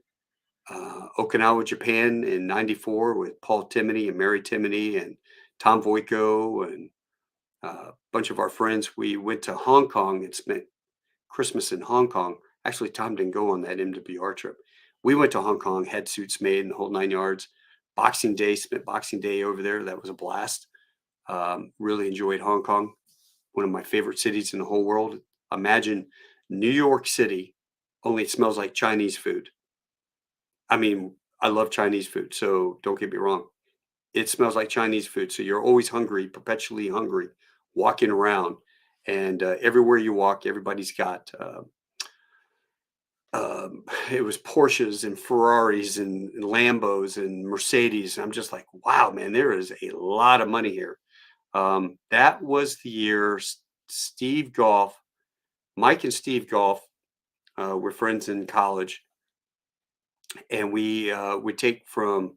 A: Okinawa, Japan in '94 with Paul Timoney and Mary Timoney and Tom Voico and a bunch of our friends. We went to Hong Kong and spent Christmas in Hong Kong. Actually, Tom didn't go on that MWR trip. We went to Hong Kong, had suits made and the whole 9 yards. Boxing Day, spent Boxing Day over there. That was a blast. Really enjoyed Hong Kong, one of my favorite cities in the whole world. Imagine New York City, only it smells like Chinese food. I mean, I love Chinese food, so don't get me wrong. It smells like Chinese food, so you're always hungry, perpetually hungry, walking around, and everywhere you walk, everybody's got. It was Porsches and Ferraris and Lambos and Mercedes. I'm just like, wow, man, there is a lot of money here. That was the year Steve Golf, Mike and Steve Golf, were friends in college, and we would take from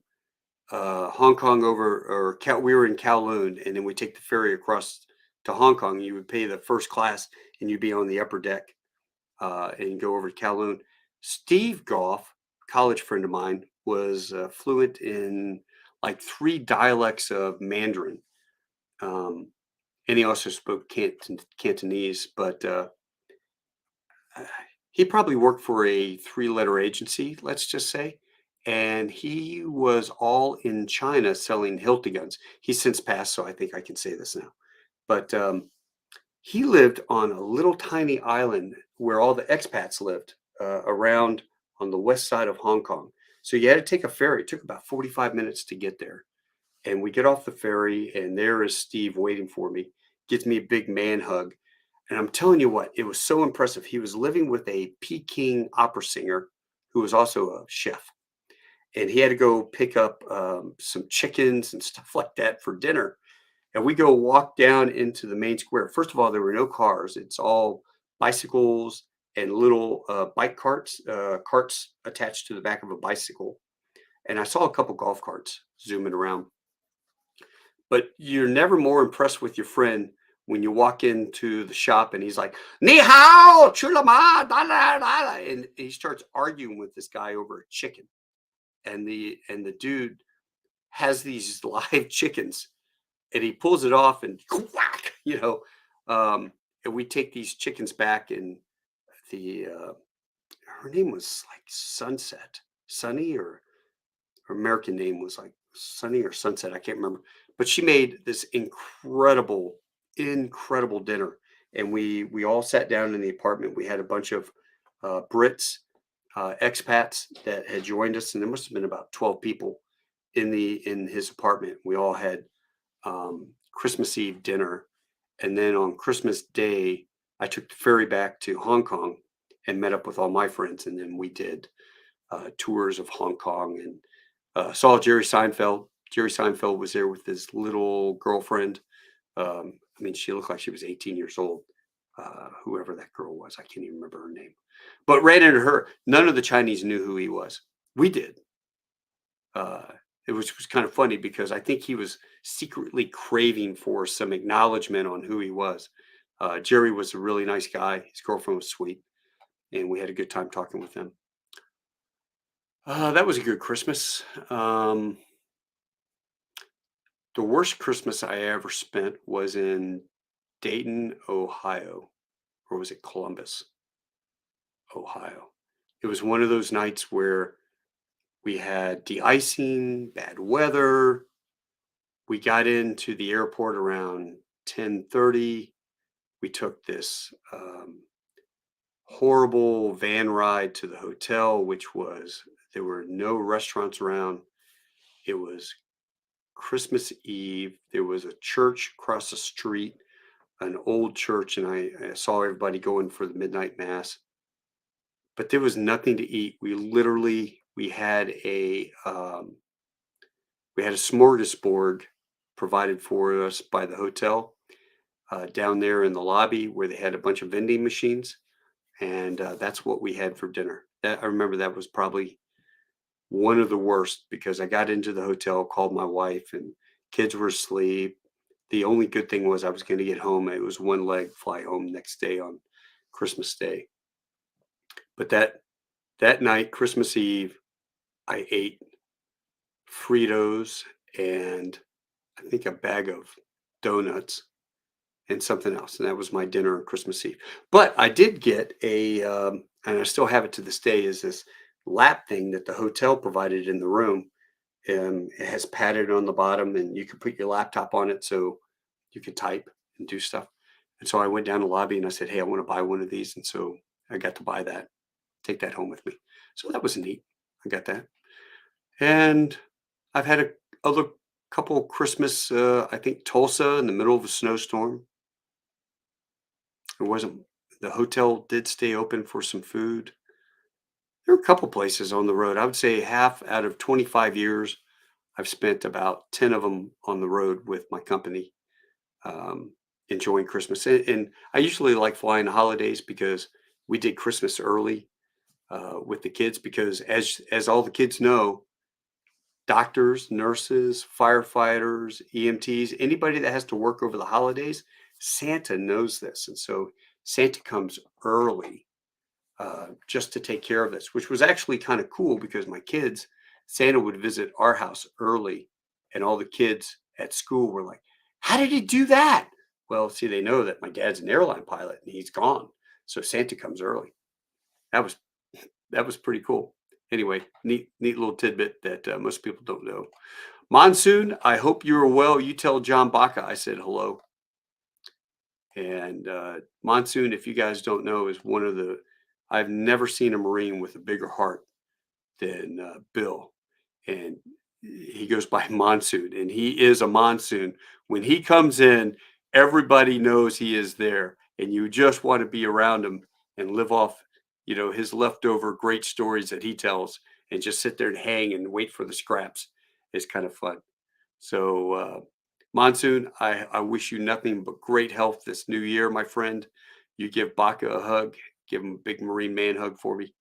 A: Hong Kong over, or we were in Kowloon, and then we take the ferry across to Hong Kong. You would pay the first class, and you'd be on the upper deck, and go over to Kowloon. Steve Goff, college friend of mine, was fluent in like three dialects of Mandarin, um, and he also spoke Cantonese. But he probably worked for a three-letter agency, let's just say, and he was all in China selling Hilti guns. He's since passed, so I think I can say this now. But he lived on a little tiny island where all the expats lived, around on the west side of Hong Kong. So you had to take a ferry. It took about 45 minutes to get there. And we get off the ferry, and there is Steve waiting for me, gives me a big man hug. And I'm telling you what, it was so impressive. He was living with a Peking opera singer who was also a chef. and he had to go pick up some chickens and stuff like that for dinner. And we go walk down into the main square. First of all, there were no cars. It's all bicycles and little bike carts, carts attached to the back of a bicycle. And I saw a couple golf carts zooming around. But you're never more impressed with your friend when you walk into the shop and he's like, "Ni hao, chula ma, da da da," da," and he starts arguing with this guy over a chicken. And the dude has these live chickens, and he pulls it off and whack, and we take these chickens back, and the her name was like Sunset, Sunny, or her American name was like Sunny or Sunset. I can't remember, but she made this incredible dinner, and we all sat down in the apartment. We had a bunch of Brits, expats that had joined us, and there must have been about 12 people in his apartment. We all had Christmas Eve dinner, and then on Christmas Day, I took the ferry back to Hong Kong and met up with all my friends, and then we did tours of Hong Kong and saw Jerry Seinfeld. Jerry Seinfeld was there with his little girlfriend. I mean, she looked like she was 18 years old. Whoever that girl was, I can't even remember her name. But ran into her. None of the Chinese knew who he was. We did. Uh, it was kind of funny because I think he was secretly craving for some acknowledgement on who he was. Jerry was a really nice guy. His girlfriend was sweet, and we had a good time talking with them. That was a good Christmas. The worst Christmas I ever spent was in Dayton, Ohio, or was it Columbus, Ohio? It was one of those nights where we had de-icing, bad weather. We got into the airport around 10:30. We took this horrible van ride to the hotel, which was there were no restaurants around. It was Christmas Eve. There was a church across the street, an old church, and I saw everybody going for the midnight mass. But there was nothing to eat. We had a smorgasbord provided for us by the hotel down there in the lobby where they had a bunch of vending machines, and that's what we had for dinner. I remember that was probably one of the worst because I got into the hotel, called my wife, and kids were asleep. The only good thing was I was going to get home. It was one leg fly home next day on Christmas Day. But that night, Christmas Eve, I ate Fritos and I think a bag of donuts and something else, and that was my dinner on Christmas Eve. But I did get and I still have it to this day, is this lap thing that the hotel provided in the room. It has padded on the bottom, and you can put your laptop on it so you can type and do stuff. And so I went down the lobby and I said, "Hey, I want to buy one of these." And so I got to buy that, take that home with me. So that was neat. I got that. And I've had a other couple Christmas, I think Tulsa in the middle of a snowstorm. It wasn't The hotel did stay open for some food. There were a couple places on the road. I would say half out of 25 years, I've spent about 10 of them on the road with my company, um, enjoying Christmas. And I usually like flying the holidays because we did Christmas early with the kids because as all the kids know, doctors, nurses, firefighters, EMTs, anybody that has to work over the holidays, Santa knows this. And so Santa comes early just to take care of this, which was actually kind of cool because my kids, Santa would visit our house early, and all the kids at school were like, "How did he do that?" Well, see, they know that my dad's an airline pilot and he's gone. So Santa comes early. That was that was pretty cool. Anyway, neat little tidbit that most people don't know. Monsoon, I hope you are well. You tell John Baca I said hello. And Monsoon, if you guys don't know, is one of the I've never seen a Marine with a bigger heart than Bill. And he goes by Monsoon, and he is a monsoon. When he comes in, everybody knows he is there, and you just want to be around him and live off, his leftover great stories that he tells. and just sit there and hang and wait for the scraps is kind of fun. So, Monsoon, I wish you nothing but great health this new year, my friend. You give Baca a hug, give him a big Marine man hug for me.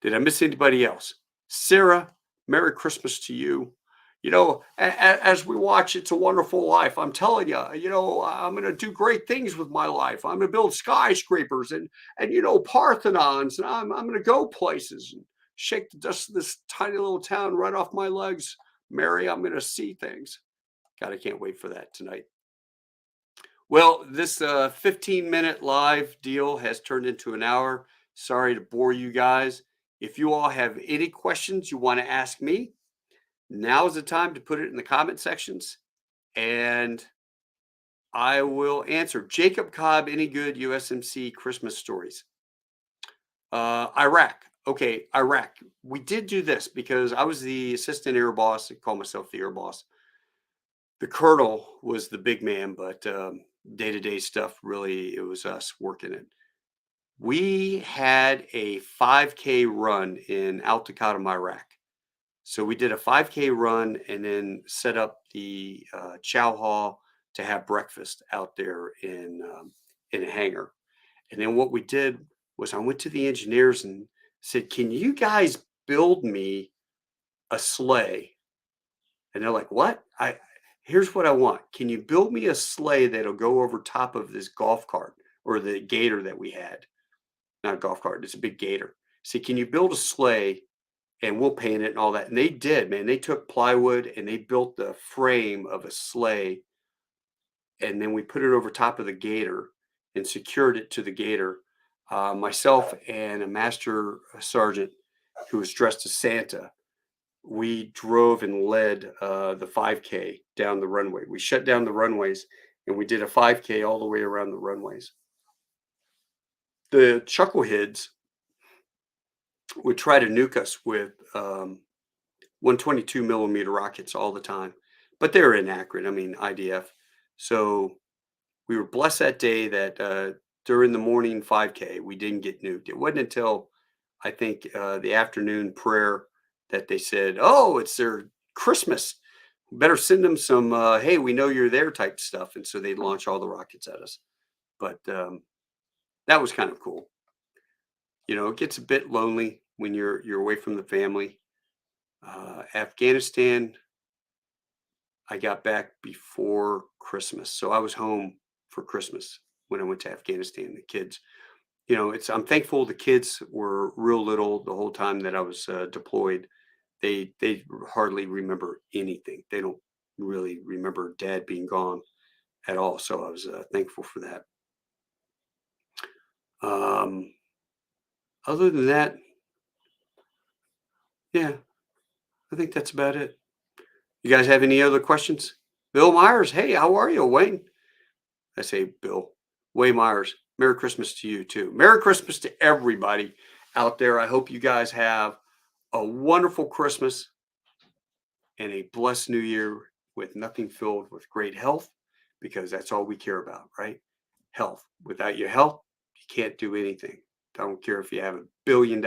A: Did I miss anybody else? Sarah, Merry Christmas to you. As we watch It's a Wonderful Life, I'm telling you, I'm going to do great things with my life. I'm going to build skyscrapers and Parthenons, and I'm going to go places and shake the dust of this tiny little town right off my legs. Mary, I'm going to see things. God, I can't wait for that tonight. Well, this 15-minute live deal has turned into an hour. Sorry to bore you guys. If you all have any questions you want to ask me, now is the time to put it in the comment sections and I will answer. Jacob Cobb, any good USMC Christmas stories? Iraq. Okay, Iraq. We did do this because I was the assistant air boss. I call myself the air boss. The colonel was the big man, but day-to-day stuff, really, it was us working it. We had a 5K run in Al Taqaddum, Iraq. So we did a 5K run and then set up the chow hall to have breakfast out there in a hangar. And then what we did was I went to the engineers and said, "Can you guys build me a sleigh?" And they're like, "What? Here's what I want. Can you build me a sleigh that'll go over top of this golf cart or the gator that we had? Not a golf cart, it's a big gator. See, can you build a sleigh and we'll paint it and all that?" And they did, man. They took plywood and they built the frame of a sleigh and then we put it over top of the gator and secured it to the gator. Myself and a master sergeant who was dressed as Santa, we drove and led the 5K down the runway. We shut down the runways and we did a 5K all the way around the runways. The chuckleheads would try to nuke us with 122 millimeter rockets all the time, but they're inaccurate. I mean, IDF. So we were blessed that day that during the morning 5K, we didn't get nuked. It wasn't until I think the afternoon prayer that they said, "Oh, it's their Christmas. Better send them some, hey, we know you're there" type stuff. And so they'd launch all the rockets at us. But that was kind of cool. It gets a bit lonely when you're away from the family. Afghanistan, I got back before Christmas, so I was home for Christmas when I went to Afghanistan. The kids, I'm thankful the kids were real little the whole time that I was deployed. They hardly remember anything. They don't really remember Dad being gone at all. So I was thankful for that. Um, Other than that, yeah, I think that's about it. You guys have any other questions? Bill Myers, hey, how are you, Wayne? I say Bill. Way Myers, Merry Christmas to you too. Merry Christmas to everybody out there. I hope you guys have a wonderful Christmas and a blessed new year with nothing filled with great health because that's all we care about, right? Health. Without your health, you can't do anything. I don't care if you have $1 billion.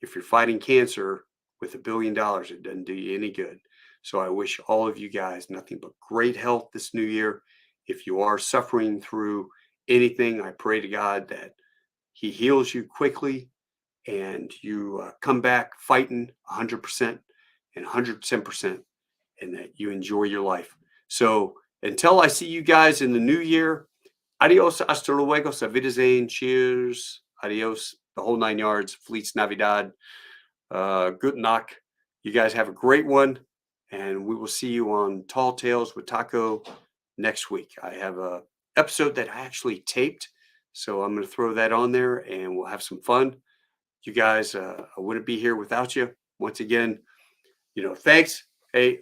A: If you're fighting cancer with $1 billion, it doesn't do you any good. So I wish all of you guys nothing but great health this new year. If you are suffering through anything, I pray to God that He heals you quickly and you come back fighting 100% and 110%, and that you enjoy your life. So until I see you guys in the new year, adios, hasta luego, auf Wiedersehen, cheers, adios, the whole 9 yards, Fleets Navidad, good knock. You guys have a great one, and we will see you on Tall Tales with Taco next week. I have a episode that I actually taped, so I'm going to throw that on there, and we'll have some fun. You guys, I wouldn't be here without you. Once again, thanks. Hey,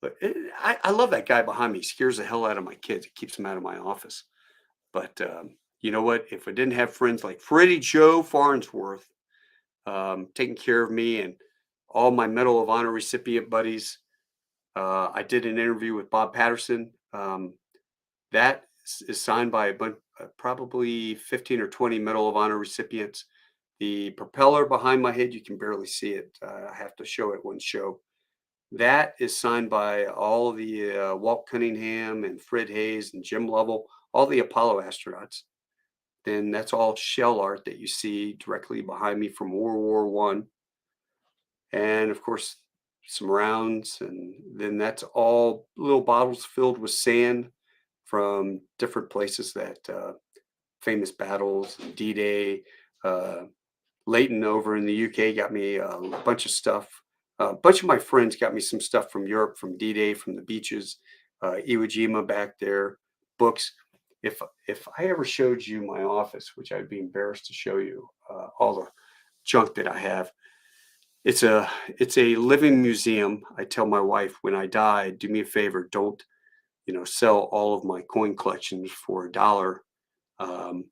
A: I love that guy behind me. He scares the hell out of my kids. It keeps them out of my office. But you know what? If I didn't have friends like Freddie Joe Farnsworth taking care of me and all my Medal of Honor recipient buddies, I did an interview with Bob Patterson. That is signed by a bunch, probably 15 or 20 Medal of Honor recipients. The propeller behind my head, you can barely see it. I have to show it one show. That is signed by all the Walt Cunningham and Fred Hayes and Jim Lovell, all the Apollo astronauts. Then that's all shell art that you see directly behind me from World War I. And of course, some rounds. And then that's all little bottles filled with sand from different places that famous battles, D-Day, uh, Leighton over in the UK got me a bunch of stuff. A bunch of my friends got me some stuff from Europe, from D-Day, from the beaches, Iwo Jima back there, books. If I ever showed you my office, which I'd be embarrassed to show you, all the junk that I have, it's a living museum. I tell my wife when I die, do me a favor, don't sell all of my coin collections for a dollar. Um,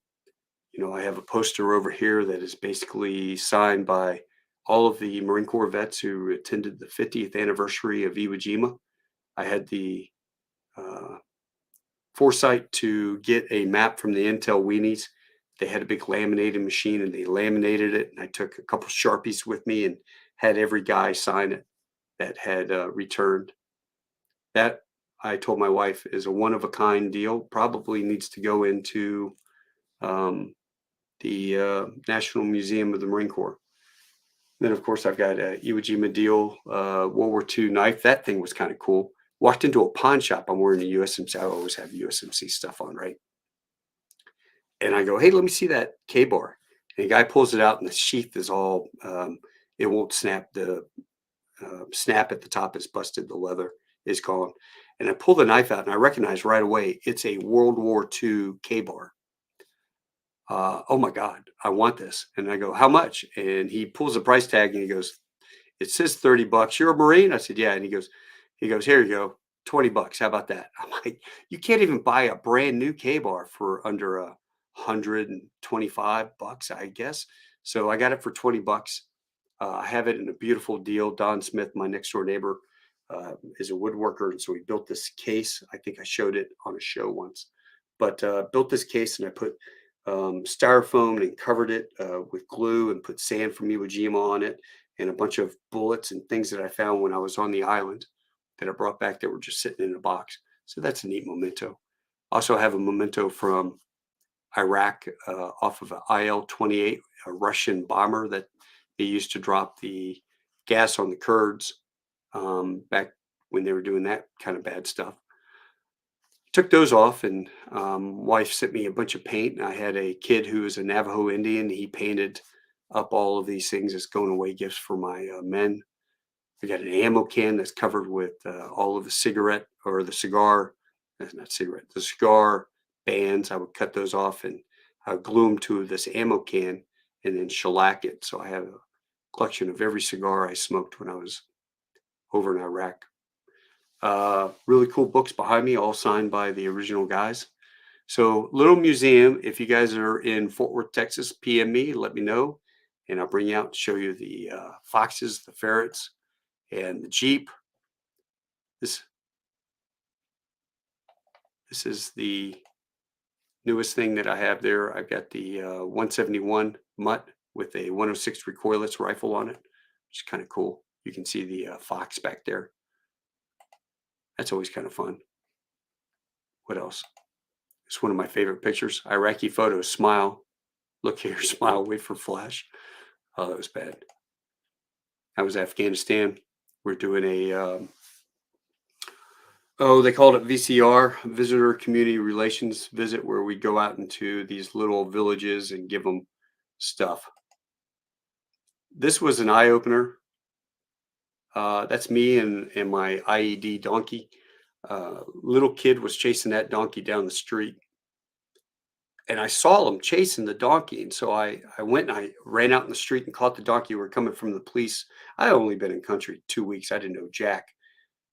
A: I have a poster over here that is basically signed by all of the Marine Corps vets who attended the 50th anniversary of Iwo Jima. I had the uh, foresight to get a map from the Intel Weenies. They had a big laminating machine and they laminated it. And I took a couple Sharpies with me and had every guy sign it that had returned. That, I told my wife, is a one of a kind deal. Probably needs to go into um, the National Museum of the Marine Corps. Then, of course, I've got a Iwo Jima deal, World War II knife. That thing was kind of cool. Walked into a pawn shop. I'm wearing a USMC. I always have USMC stuff on, right? And I go, hey, let me see that K-bar. And the guy pulls it out, and the sheath is all, it won't snap. The snap at the top is busted. The leather is gone. And I pull the knife out, and I recognize right away it's a World War II K-bar. Oh my God, I want this. And I go, how much? And he pulls a price tag and he goes, it says $30. You're a Marine? I said, yeah. And he goes, here you go, $20. How about that? I'm like, you can't even buy a brand new K-bar for under $125, I guess. So I got it for $20. I have it in a beautiful deal. Don Smith, my next door neighbor, is a woodworker. And so he built this case. I think I showed it on a show once, but built this case and I put styrofoam and covered it with glue and put sand from Iwo Jima on it and a bunch of bullets and things that I found when I was on the island that I brought back that were just sitting in a box. So that's a neat memento. Also have a memento from Iraq off of an IL-28, a Russian bomber that they used to drop the gas on the Kurds back when they were doing that kind of bad stuff. Took those off, and wife sent me a bunch of paint. And I had a kid who is a Navajo Indian. He painted up all of these things as going away gifts for my men. We got an ammo can that's covered with all of the cigarette or the cigar, not cigarette, the cigar bands. I would cut those off and I would glue them to this ammo can and then shellac it. So I have a collection of every cigar I smoked when I was over in Iraq. Really cool books behind me, all signed by the original guys. So, little museum. If you guys are in Fort Worth, Texas, PM me, let me know, and I'll bring you out and show you the foxes, the ferrets, and the Jeep. This this is the newest thing that I have there. I've got the 171 Mutt with a 106 recoilless rifle on it, which is kind of cool. You can see the fox back there. That's always kind of fun. What else? It's one of my favorite pictures. Iraqi photos. Smile. Look here. Smile. Wait for flash. Oh, that was bad. That was Afghanistan. We're doing a they called it VCR, Visitor Community Relations Visit, where we go out into these little villages and give them stuff. This was an eye opener. That's me and my IED donkey. Little kid was chasing that donkey down the street. And I saw him chasing the donkey. And so I went and I ran out in the street and caught the donkey. We were coming from the police. I had only been in country 2 weeks. I didn't know Jack.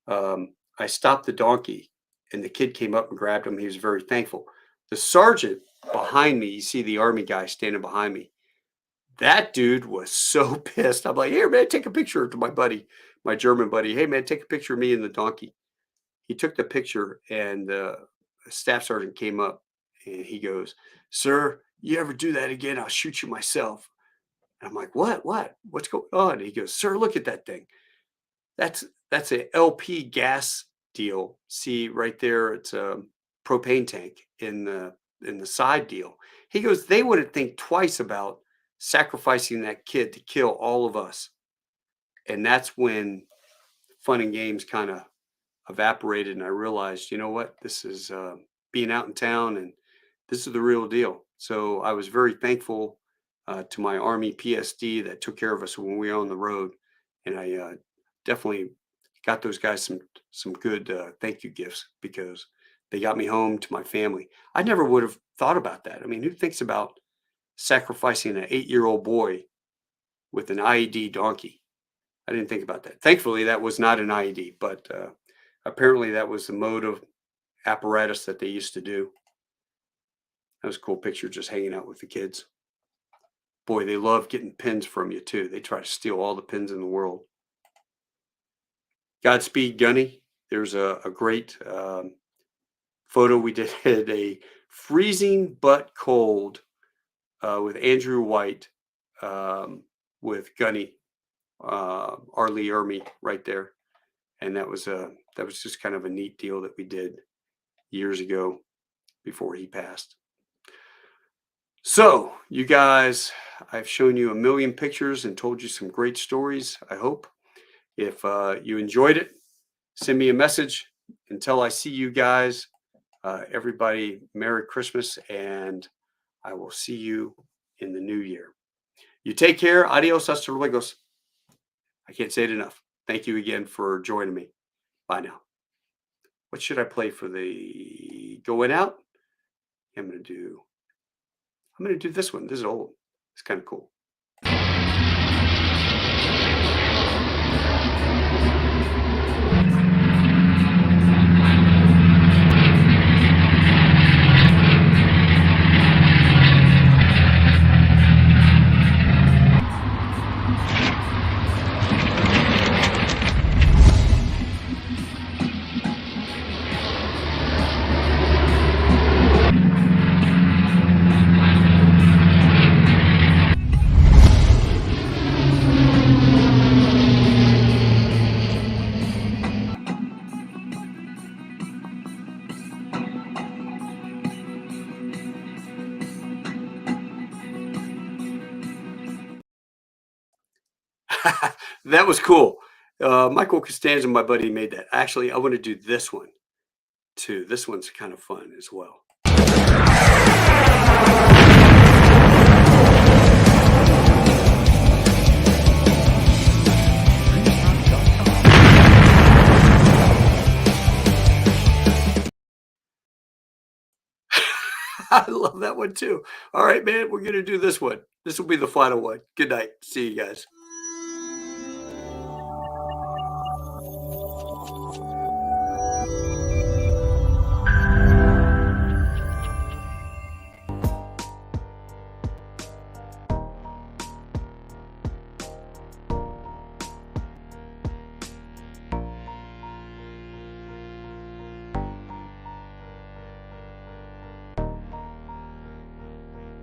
A: I stopped the donkey and the kid came up and grabbed him. He was very thankful. The sergeant behind me, you see the army guy standing behind me. That dude was so pissed. I'm like, here, man, take a picture to my buddy, my German buddy. Hey, man, take a picture of me and the donkey. He took the picture and the staff sergeant came up and he goes, sir, you ever do that again, I'll shoot you myself. And I'm like, what? What? What's going on? He goes, sir, look at that thing. That's that's a LP gas deal. See right there, it's a propane tank in the side deal. He goes, they wouldn't think twice about sacrificing that kid to kill all of us. And that's when fun and games kind of evaporated, and I realized, you know what, this is being out in town, and this is the real deal. So I was very thankful to my Army PSD that took care of us when we were on the road, and I definitely got those guys some good thank you gifts because they got me home to my family. I never would have thought about that. I mean, who thinks about sacrificing an 8-year-old boy with an IED donkey? I didn't think about that. Thankfully, that was not an IED, but apparently that was the mode of apparatus that they used to do. That was a cool picture just hanging out with the kids. Boy, they love getting pins from you too. They try to steal all the pins in the world. Godspeed, Gunny. There's a great photo we did at a freezing but cold with Andrew White with Gunny, R. Lee Ermey right there. And that was just kind of a neat deal that we did years ago before he passed. So, you guys, I've shown you a million pictures and told you some great stories, I hope. If you enjoyed it, send me a message. Until I see you guys, everybody, Merry Christmas, and I will see you in the new year. You take care. Adios, hasta luego. I can't say it enough. Thank you again for joining me. Bye now. What should I play for the going out? I'm going to do this one. This is old. It's kind of cool. That was cool. Michael Costanza, my buddy, made that. Actually, I want to do this one too. This one's kind of fun as well. I love that one too. All right, man, we're going to do this one. This will be the final one. Good night. See you guys.